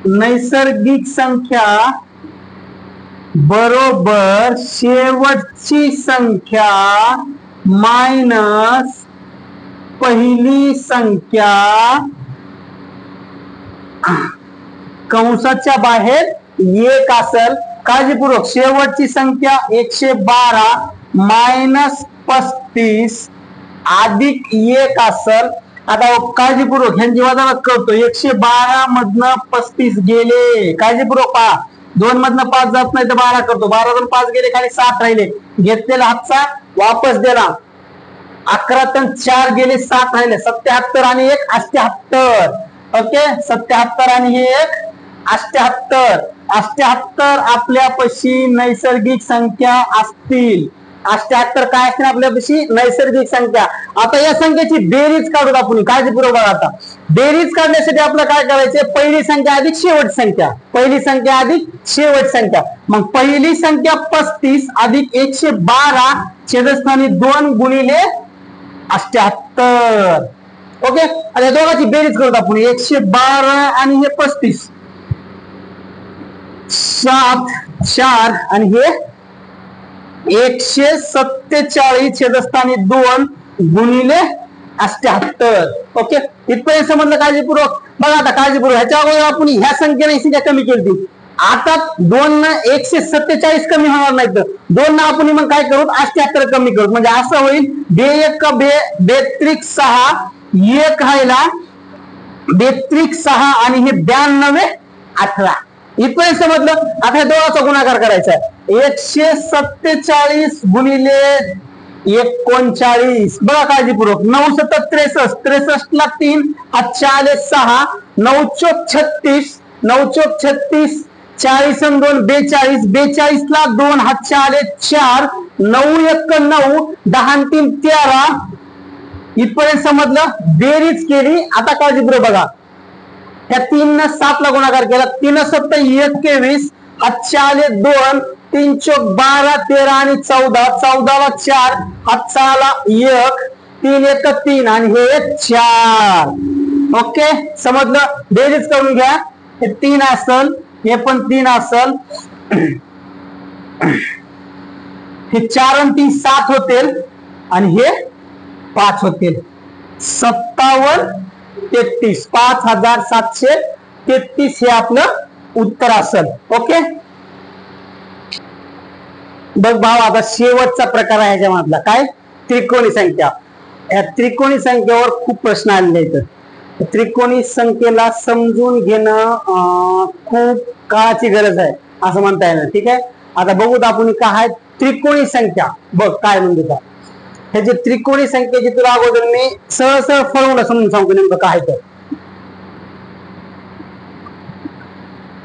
नैसर्गिक संख्या बरोबर शेवटची संख्या मायनस पहिली संख्या कंसाच्या बाहेर 1 असेल. काळजीपूर्वक शेवटची संख्या 112 मायनस 35 अधिक 1 असेल. आता काळजीपूर्वक ह्यांची वजाबाकी करतो 112 मधनं 35 गेले काळजीपूर्वक पहा 2 मधनं 5 जात नाही तर 12 करतो 12 मधून 5 गेले खाली 7 राहिले घेतलेला हातचा वापस दिला 11 तन 4 गेले 7 राहिले 77 आणि 1 78 ओके 77 आणि हे 1 78 78 आपल्यापाशी नैसर्गिक संख्या असतील. 78 काय असतील आपल्यापाशी नैसर्गिक संख्या. आता या संख्येची बेरीज काढूत आपण काळजीपूर्वक बघा. आता बेरीज काढण्यासाठी आपल्याला काय करायचे पहिली संख्या अधिक शेवट संख्या पहिली संख्या अधिक शेवट संख्या. मग पहिली संख्या 35 अधिक 112 छेदस्थानी 2 गुणिले 78 ओके. आता दोघांची बेरीज करतो आपण 112 आणि हे 35 7 4 आणि हे 147 छेदस्थानी 2 गुणिले 78 ओके. इथपर्यंत समजलं काळजीपूर्वक. बघा आता काळजीपूर्वक ह्याच्या अगोदर आपण ह्या संख्येने संख्या कमी केली आता 2 न 147 कमी होणार नाही, तर 2 न आपण मग काय करू 78 कमी करू, म्हणजे असं होईल 2 बेत्रिक 6 1 हायला बेत्रिक 6 आणि हे 92 18 इथपर्यंत समजलं. आता दोघांचा गुणाकार करायचा आहे 147 गुणिले 39 बघा काळजीपूर्वक 9 7 63 63 ला 3 हातच्या आले 6 9 चोक 36 9 चोक 36 40 आणि 2 42 42 ला 2 हातच्या आले 4 9 1 9 10 आणि 3 13 इथपर्यंत समजलं. बेरीज केली आता काळजीपूर्वक बघा त्या 3 न 7 ला गुणाकार केला 3 7 21 हातच्या आले 2 3 चोक 12 13 आणि 14 14 ला 4 हातचा आला 1 3 1 3 आणि हे 4. ओके समजलं. बेरीज करून घ्या. हे 3 असल हे पण 3 असल हे 4 आणि 3 7 होतील आणि हे 5 होतील 57 33 5733 हे आपलं उत्तर असेल. ओके बघ भाव आता शेवटचा प्रकार आहे ह्याच्यामधला काय त्रिकोणी संख्या. या त्रिकोणी संख्येवर खूप प्रश्न आलेले आहेत. त्रिकोणी संख्येला समजून घेणं खूप काळाची गरज आहे असं म्हणता येणार. ठीक आहे आता बघूत आपण काय त्रिकोणी संख्या बघ काय म्हणजे काय हे जे त्रिकोणी संख्येची तुला अगोदर मी सरळ सरळ फॉर्म्युला समजून सांगतो नेमकं काय तर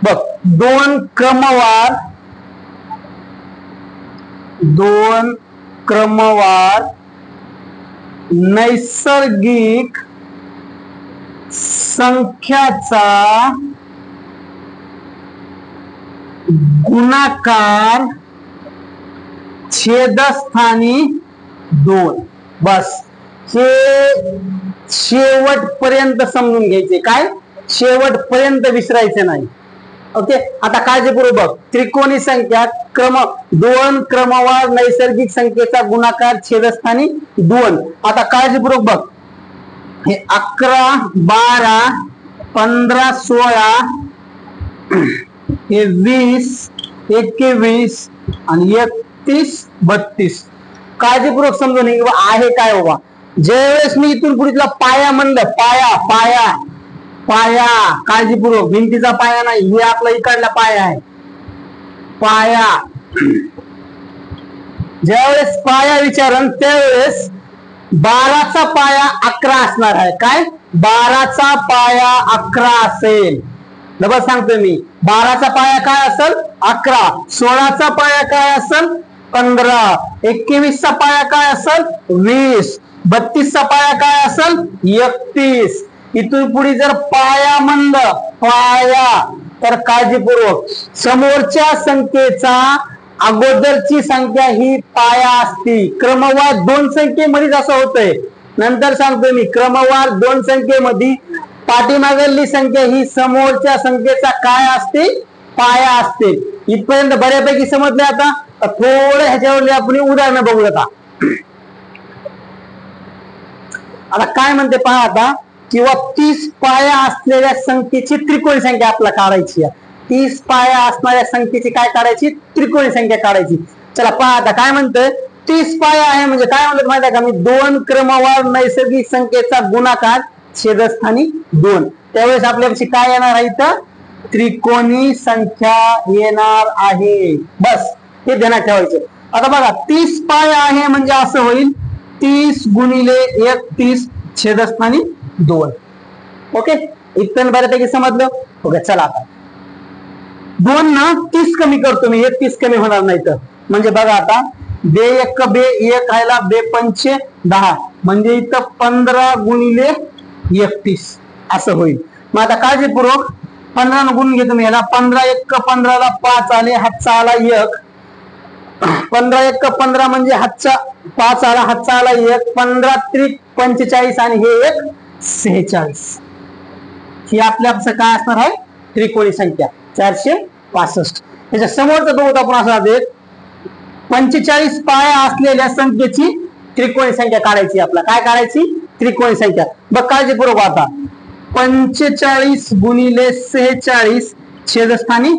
बघ दोन क्रमवार नैसर्गिक संख्याचा गुणाकार छेदस्थानी 2 बस हे शेवटपर्यंत समजून घ्यायचे काय शेवटपर्यंत विसरायचे नाही. ओके आता काळजीपूर्वक बघ त्रिकोणी संख्या दोन क्रमवार नैसर्गिक संख्येचा गुणाकार छेदस्थानी 2. आता काळजीपूर्वक बघ हे 11 12 15 16 हे 20 21 आणि 31 32 काळजीपूर्वक समजून आहे काय बाबा. ज्यावेळेस मी इथून पुढे तुला पाया म्हणलं पाया काळजीपूर्वक भिंतीचा पाया नाही हे आपला इकडला पाया आहे. पाया ज्यावेळेस पाया विचारन त्यावेळेस 12चा पाया 11 असणार आहे. काय 12चा पाया 11 असेल. डबल सांगतोय मी 12चा पाया काय असेल 11 16चा पाया काय असेल 15 21चा पाया काय असेल 20 32चा पाया काय असेल 31. इथून पुढे जर पाया म्हणलं तर काळजीपूर्वक समोरच्या संख्येचा अगोदरची संख्या ही पाया असती. क्रमवार 2 संख्येमध्ये असं होतंय. नंतर सांगतोय मी क्रमवार 2 संख्येमध्ये पाठीमागली संख्या ही समोरच्या संख्येचा काय असते पाया असते. इथपर्यंत बऱ्यापैकी समजले. आता थोडं ह्याच्यावर आपण उदाहरण बघू. आता काय म्हणते पहा आता किंवा 30 पाया असलेल्या संख्येची त्रिकोणी संख्या आपल्याला काढायची आहे. 30 पाया असणाऱ्या संख्येची काय काढायची त्रिकोणी संख्या काढायची. चला पहा आता काय म्हणतोय 30 पाया आहे म्हणजे काय म्हणत माहिती आहे का मी 2 क्रमवार नैसर्गिक संख्येचा गुणाकार छेदस्थानी 2. त्यावेळेस आपल्यापाशी काय येणार आहे इथं त्रिकोणी संख्या येणार आहे. बस हे ध्यानात ठेवायचं. आता बघा 30 पाया आहे म्हणजे असं होईल 30 गुणिले 31 छेदस्थानी 2. ओके इथपर्यंत बऱ्यापैकी समजलं. ओके चला आता 2 ना 30 कमी करतो मी. हे 30 कमी होणार नाही तर म्हणजे बघा आता 2 1 2 1 खायला 2 5 10 म्हणजे इथं 15 गुणिले 31 असं होईल. मग आता काळजीपूर्वक 15 गुणून घेतो मी याला 15 1 15 ला 5 आले हातचा आला 1 15 1 15 म्हणजे हातचा 5 आला हातचा आला 1 15 त्रिक 45 आणि हे 1 46. ही आपल्या काय असणार आहे त्रिकोणी संख्या 465. त्याच्या समोरचा बघूत आपण असा 45 पाया असलेल्या संख्येची त्रिकोणी संख्या काढायची. आपल्याला काय काढायची त्रिकोणी संख्या. बघ काळजीपूर्वक आता 45 गुणिले 46 छेदस्थानी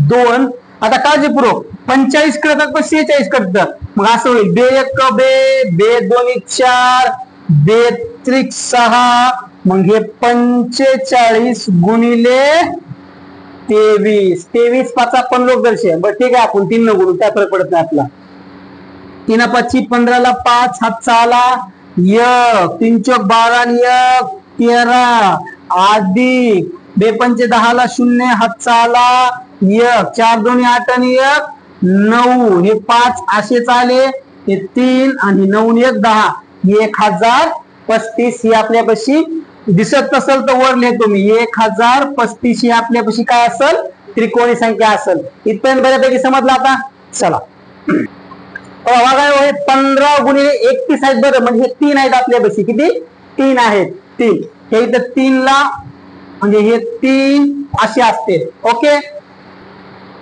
2. आता काळजीपूर्वक 45 करतात पण 46 करतात, मग असं होईल बे 1 बे, बे 2 4, बे 3 6, मग हे 45 गुणिले 23. 23 5 15 बरं ठीक आहे, आपण 3 न गुणू, काय फरक पडत नाही आपला. 3 5 15 ला 5 हात आला 1, 3 चौक 12 आणि 1 13, अधिक बे 5 10 ला 0 हात आला 1, 4 2 8 आणि 1 9, हे 5 असेच आले, हे 3 आणि 9 1 10, 1035. ही आपल्यापाशी दिसत नसेल तर वर लिहितो मी, 1035 ही आपल्यापाशी काय असेल, त्रिकोणी संख्या असेल. इथपर्यंत बऱ्यापैकी समजलं. आता चला बघा, 15 गुणिले 31 आहेत बरं, म्हणजे हे 3 आहेत आपल्यापाशी. किती? 3 आहेत. 3 हे इथं 3 ला म्हणजे हे 3 असे असते. ओके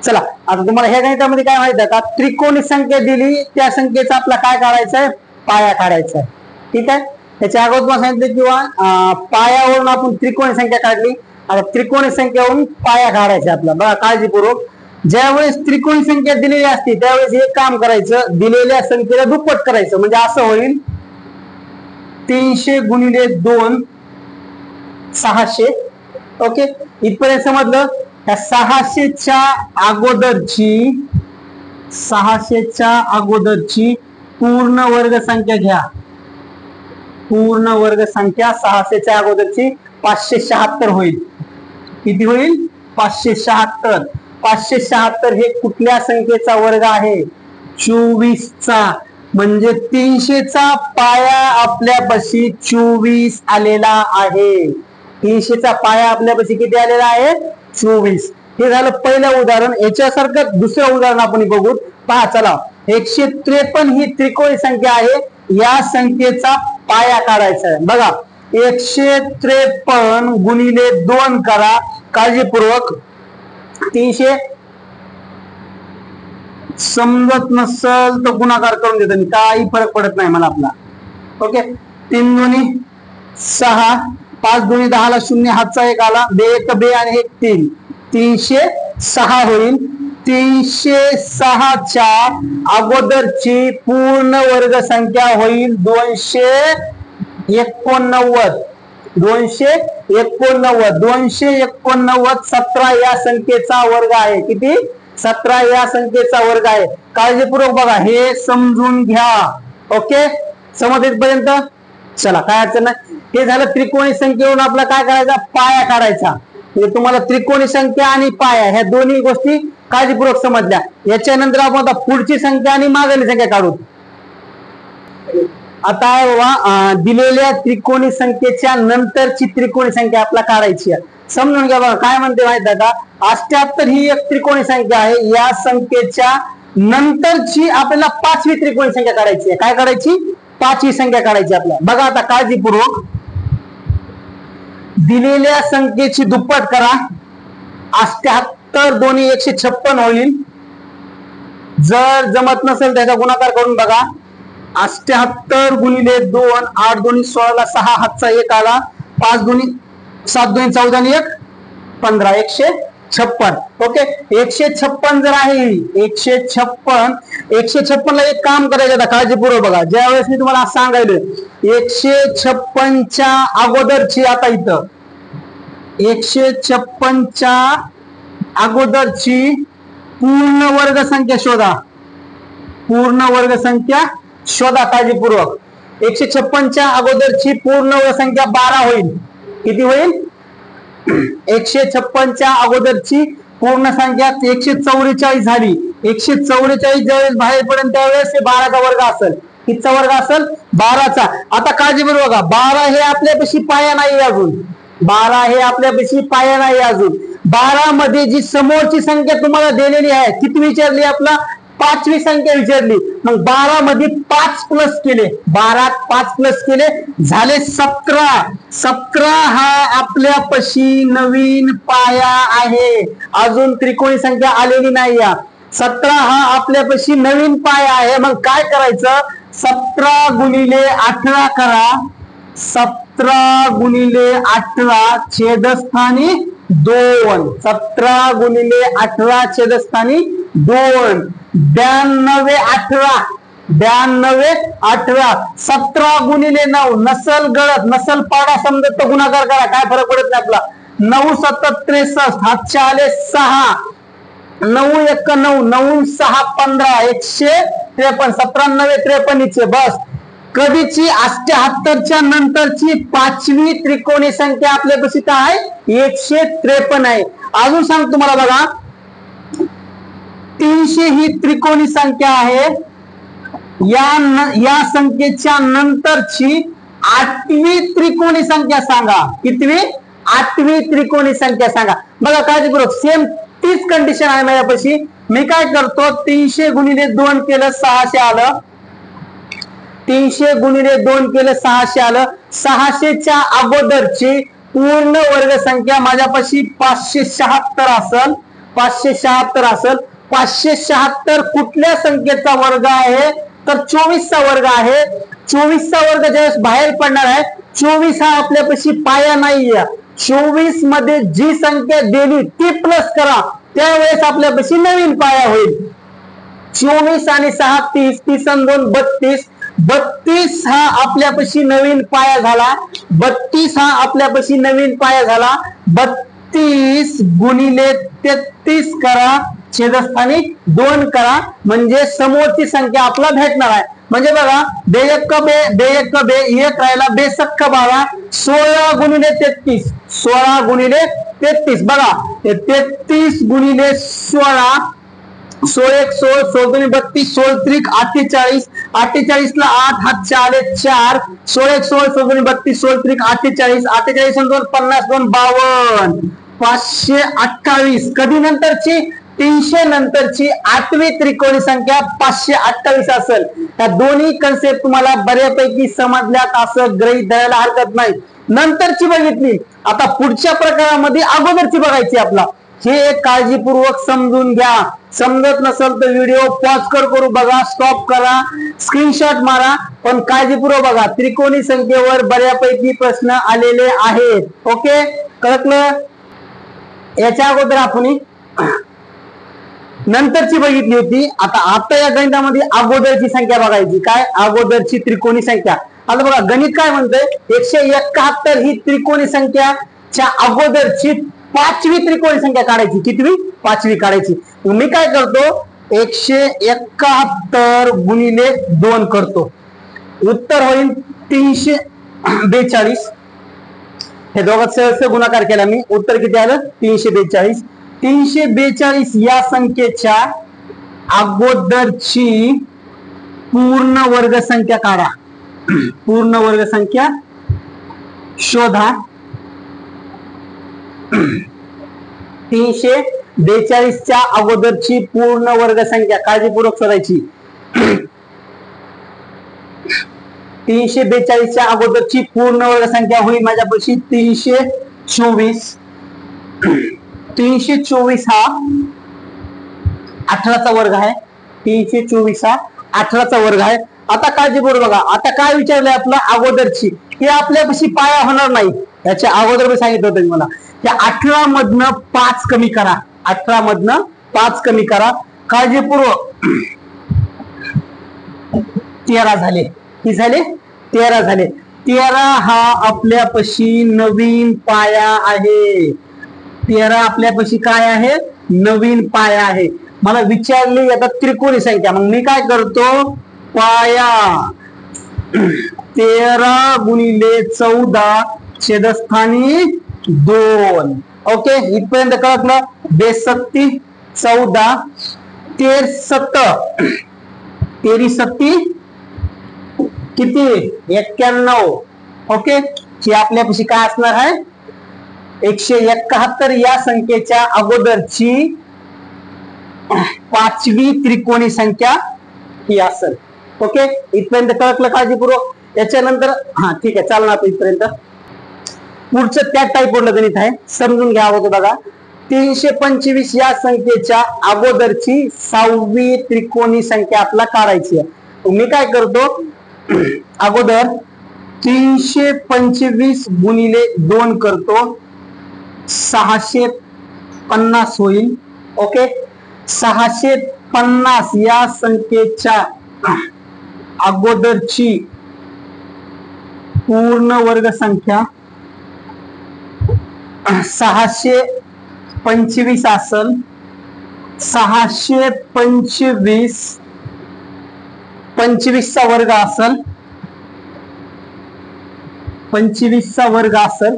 चला, आता तुम्हाला ह्या गणितामध्ये काय माहिती आहे का, त्रिकोणी संख्या दिली त्या संख्येचा आपला काय काढायचा आहे, पाया काढायचा आहे. ठीक आहे, त्याच्या अगोदर तुम्हाला सांगितलं किंवा पायावरून आपण त्रिकोणी संख्या काढली. आता त्रिकोणी संख्यावरून पाया काढायचा आपला. बघा काळजीपूर्वक, ज्यावेळेस त्रिकोणी संख्या दिलेली असते त्यावेळेस एक काम करायचं, दिलेल्या संख्येला दुप्पट करायचं, म्हणजे असं होईल 300 गुणिले 2 600. ओके इथपर्यंत समजलं. त्या 600च्या अगोदरची पूर्ण वर्ग संख्या घ्या. पूर्ण वर्ग संख्या 600च्या अगोदरची 576 होईल. किती होईल? 576. 576 हे कुठल्या संख्येचा वर्ग आहे? 24चा. म्हणजे 300चा पाया आपल्यापाशी 24 आलेला आहे. 300चा पाया आपल्यापाशी किती आलेला आहे? 24. हे झालं पहिलं उदाहरण. याच्यासारखं दुसरं उदाहरण आपण बघू. पहा चला, 153 ही त्रिकोणी संख्या आहे. या संख्येचा पाया काढायचा आहे. बघा 153 गुणिले 2 करा काळजीपूर्वक. 300 समजत नसल तर गुणाकार करून देतो मी, काही फरक पडत नाही मला आपला. ओके 3 दुनी 6, 5 दुनी 10 ला 0 हातचा 1 आला, बे 1 बे आणि 1 3, 306 होईल. 306च्या अगोदरची पूर्ण वर्ग संख्या होईल 289. 289 289 17 या संख्येचा वर्ग आहे. किती? 17 या संख्येचा वर्ग आहे. काळजीपूर्वक बघा, हे समजून घ्या. ओके समज पर्यंत चला, काय अडचण नाही. हे झालं त्रिकोणी संख्येवरून आपला काय करायचा? पाया काढायचा. म्हणजे तुम्हाला त्रिकोणी संख्या आणि पाया ह्या दोन्ही गोष्टी काळजीपूर्वक समजल्या. याच्यानंतर आपण आता पुढची संख्या आणि मागील संख्या काढू. आता बाबा दिलेल्या त्रिकोणी संख्येच्या नंतरची त्रिकोणी संख्या आपला काढायची आहे. समजून घ्या. बघा काय म्हणते माहिती आहे का, 78 ही एक त्रिकोणी संख्या आहे. या संख्येच्या नंतरची आपल्याला 5वी त्रिकोणी संख्या काढायची आहे. काय काढायची? 5वी संख्या काढायची आपल्याला. बघा आता काळजीपूर्वक, दिलेल्या संख्येची दुप्पट करा. 78 दोन्ही 156 होईल. जर जमत नसेल त्याचा गुणाकार करून बघा. 78 गुणिले 2, 8 दोन्ही 16 ला 6 हातचा 1 आला, 5 दोन्ही 7 दोन्ही 14 आणि 1 15, 156. ओके 156 जर आहे 156 ला एक काम करायचं आता काळजीपूर्वक बघा. ज्यावेळेस मी तुम्हाला सांगायला 156च्या अगोदरची, आता इथं 156च्या अगोदरची पूर्ण वर्ग संख्या शोधा. पूर्ण वर्ग संख्या शोधा काळजीपूर्वक. 156च्या अगोदरची पूर्ण वर्ग संख्या 12 होईल. किती होईल? 156च्या अगोदरची पूर्ण संख्या 144 झाली. 144 ज्यावेळेस बाहेर पडेल त्यावेळेस हे 12चा वर्ग असेल. कितीचा वर्ग असेल? 12चा. आता काळजीपूर्वक बघा, 12 हे आपल्यापाशी पाया नाही अजून. 12 हे आपल्यापाशी पाया नाही अजून. 12 मध्ये जी समोरची संख्या तुम्हाला दिलेली आहे, किती विचारली? आपला 5वी संख्या विचारली. मग 12 मध्ये 5 प्लस केले, 12 5 प्लस केले झाले 17. 17 हा आपल्यापाशी नवीन पाया आहे. अजून त्रिकोणी संख्या आलेली नाही. 17 हा आपल्यापाशी नवीन पाया आहे. मग काय करायचं? 17 गुणिले 18 करा. 17 गुणिले 18 छेदस्थानी 2, 17 गुणिले 18 छेदस्थानी 2, 92 18, 92 18, 17 गुणिले 9, नसल गळत नसल पाडा समजत तर गुणाकार करा, काय फरक पडत नाही आपला. 9 7 63, हातच्या आले 6, 9 1 9, 9 6 15, 153, 17 53 बस. कधीची 78च्या नंतरची 5वी त्रिकोणी संख्या आपल्यापाशी काय आहे 153 आहे. अजून सांग तुम्हाला बघा, 300 ही त्रिकोणी संख्या आहे. या संख्येच्या नंतरची 8वी त्रिकोणी संख्या सांगा. कितवी 8वी त्रिकोणी संख्या सांगा. बघा काळजीपूर्वक सेम तीच कंडिशन आहे माझ्यापाशी. मी काय करतो 300 गुणिले 2 केलं 600 आलं. 300 गुणिले 2 केलं 600 आलं. 600च्या अगोदरची पूर्ण वर्ग संख्या माझ्यापाशी 576 असेल. 576 असेल. 576 कुठल्या संख्येचा वर्ग आहे तर 24चा वर्ग आहे. 24चा वर्ग ज्यावेळेस बाहेर पडणार आहे 24 हा आपल्यापाशी पाया नाहीये. 24 मध्ये जी संख्या दिली ती प्लस करा, त्यावेळेस आपल्यापाशी नवीन पाया होईल. 24 आणि 6 30, 30 आणि 2 32, 32 हा आपल्यापाशी नवीन पाया झाला. 32 हा आपल्यापाशी नवीन पाया झाला. 32 गुणिले 33 करा, छेदस्थानी 2 करा, म्हणजे समोरची संख्या आपला भेटणार आहे. म्हणजे बघा बेयक बे एक राहिला, बेसक्क 12, 16 गुणिले 33, 16 गुणिले 33 बघा 33 गुणिले 16, 16 1 16, 16 2 32, 16 3 48, 48 ला 8 हातच्या आले 4, 16 1 16, 16 2 32, 16 3 48, 48 2 50 2 52, 528. कधी नंतरची 300 नंतरची 8वी त्रिकोणी संख्या 528 असेल. त्या दोन्ही कन्सेप्ट तुम्हाला बऱ्यापैकी समजल्यात असं गृहीत धरायला हरकत नाही. नंतरची बघितली, आता पुढच्या प्रकारामध्ये अगोदरची बघायची आपला. हे एक काळजीपूर्वक समजून घ्या. समजत नसेल तर व्हिडिओ पॉज करू बघा, स्टॉप करा, स्क्रीनशॉट मारा, पण काळजीपूर्वक बघा. त्रिकोणी संख्येवर बऱ्यापैकी प्रश्न आलेले आहेत. ओके कळलं. याच्या अगोदर आपण नंतरची बघितली होती. आता या गणितामध्ये अगोदरची संख्या बघायची. काय अगोदरची त्रिकोणी संख्या. आता बघा गणित काय म्हणतंय 171 ही त्रिकोणी संख्याच्या अगोदरची 5वी त्रिकोणी संख्या काढायची. कितवी 5वी काढायची. मी काय करतो 171 गुणिले 2 करतो. उत्तर होईल 342. हे दोघात सहज गुणाकार केला मी. उत्तर किती आलं 342. 342 या संख्येच्या अगोदरची पूर्ण वर्ग संख्या काढा. पूर्ण वर्ग संख्या शोधा. 342 च्या अगोदरची पूर्ण वर्ग संख्या काळजीपूर्वक शोधायची. 342 च्या अगोदरची पूर्ण वर्ग संख्या होईल माझ्यापाशी 324. 324 हा 18चा वर्ग आहे. 324 हा 18चा वर्ग आहे. आता काळजीपूर्वक बघा. आता काय विचारलंय आपलं अगोदरची. हे आपल्यापाशी पाया होणार नाही. याच्या अगोदर मी सांगितलं होतं मला. या 18 मधनं 5 कमी करा. 18 मधनं 5 कमी करा. काळजीपूर्वक 13 झाले. किती झाले 13 झाले. 13 हा आपल्यापाशी नवीन पाया आहे. 13 आपल्यापाशी काय आहे नवीन पाया आहे. मला विचारली आता त्रिकोणी संख्या. मग मी काय करतो पाया 13 गुणिले 14 छेदस्थानी 2. ओके इथपर्यंत कळलं. 62 14 13 7 13 7 किती 91. ओके ही आपल्यापाशी काय असणार आहे 171 या संख्येच्या अगोदरची 5वी त्रिकोणी संख्या ही असेल. ओके इथपर्यंत कळलं काळजीपूर्वक. याच्यानंतर हा ठीक आहे चालणार इथपर्यंत. पुढचं त्या टाईपवरलं गणित आहे समजून घ्या अगोदर बघा. 325 या संख्येच्या अगोदरची 6वी त्रिकोणी संख्या आपला काढायची आहे. मी काय करतो अगोदर 325 गुणिले 2 करतो. 650 होईल. ओके, 650 या संख्येच्या अगोदरची पूर्ण वर्ग संख्या 625 असल. 625 25 चा वर्ग असल. 25 चा वर्ग असल.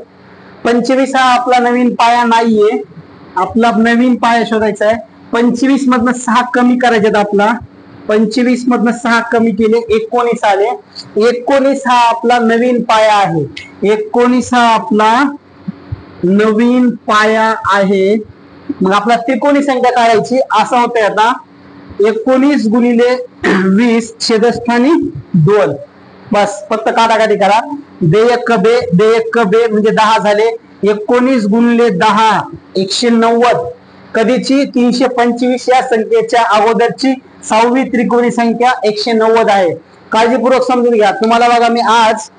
25 हा आपला नवीन पाया नाहीये. आपला नवीन पाया शोधायचा आहे. 25 मधनं 6 कमी करायचे आपला. 25 मधनं 6 कमी केले 19 आले. 19 हा आपला नवीन पाया आहे. 19 हा आपला नवीन पाया आहे. मग आपला त्रिकोणी संख्या काढायची. असं होतंय आता 19 गुणिले 20 छेदस्थानी 2. बस फक्त काटाकाटी करा. देयक बे देयक बे म्हणजे 10 झाले. 19 गुणिले 10 190. कधीची 325 या संख्येच्या अगोदरची 6वी त्रिकोणी संख्या 190 आहे. काळजीपूर्वक समजून घ्या. तुम्हाला बघा मी आज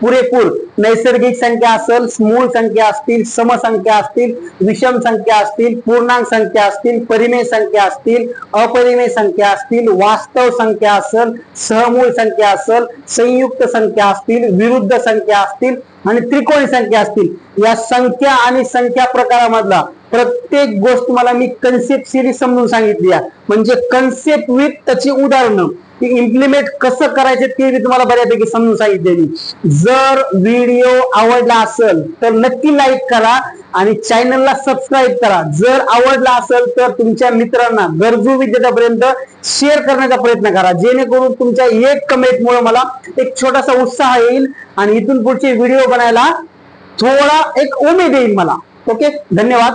पुरेपूर नैसर्गिक संख्या असेल, मूळ संख्या असतील, समसंख्या असतील, विषम संख्या असतील, पूर्णांक संख्या असतील, परिमेय संख्या असतील, अपरिमेय संख्या असतील, वास्तव संख्या असेल, सहमूळ संख्या असेल, संयुक्त संख्या असतील, विरुद्ध संख्या असतील आणि त्रिकोणी संख्या असतील, या संख्या आणि संख्या प्रकारामधला प्रत्येक गोष्ट मला मी कन्सेप्ट सिरीज समजून सांगितली आहे. म्हणजे कन्सेप्ट विथ त्याची उदाहरणं इम्प्लिमेंट कसं करायचे ते मी तुम्हाला बऱ्यापैकी समजून सांगितलेली. जर व्हिडिओ आवडला असेल तर नक्की लाईक करा आणि चॅनलला सबस्क्राईब करा. जर आवडला असेल तर तुमच्या मित्रांना, गरजू विद्यार्थ्यांपर्यंत शेअर करण्याचा प्रयत्न करा, जेणेकरून तुमच्या एक कमेंटमुळे मला एक छोटासा उत्साह येईल आणि इथून पुढचे व्हिडिओ बनायला थोडा एक उमेद येईल मला. ओके, धन्यवाद.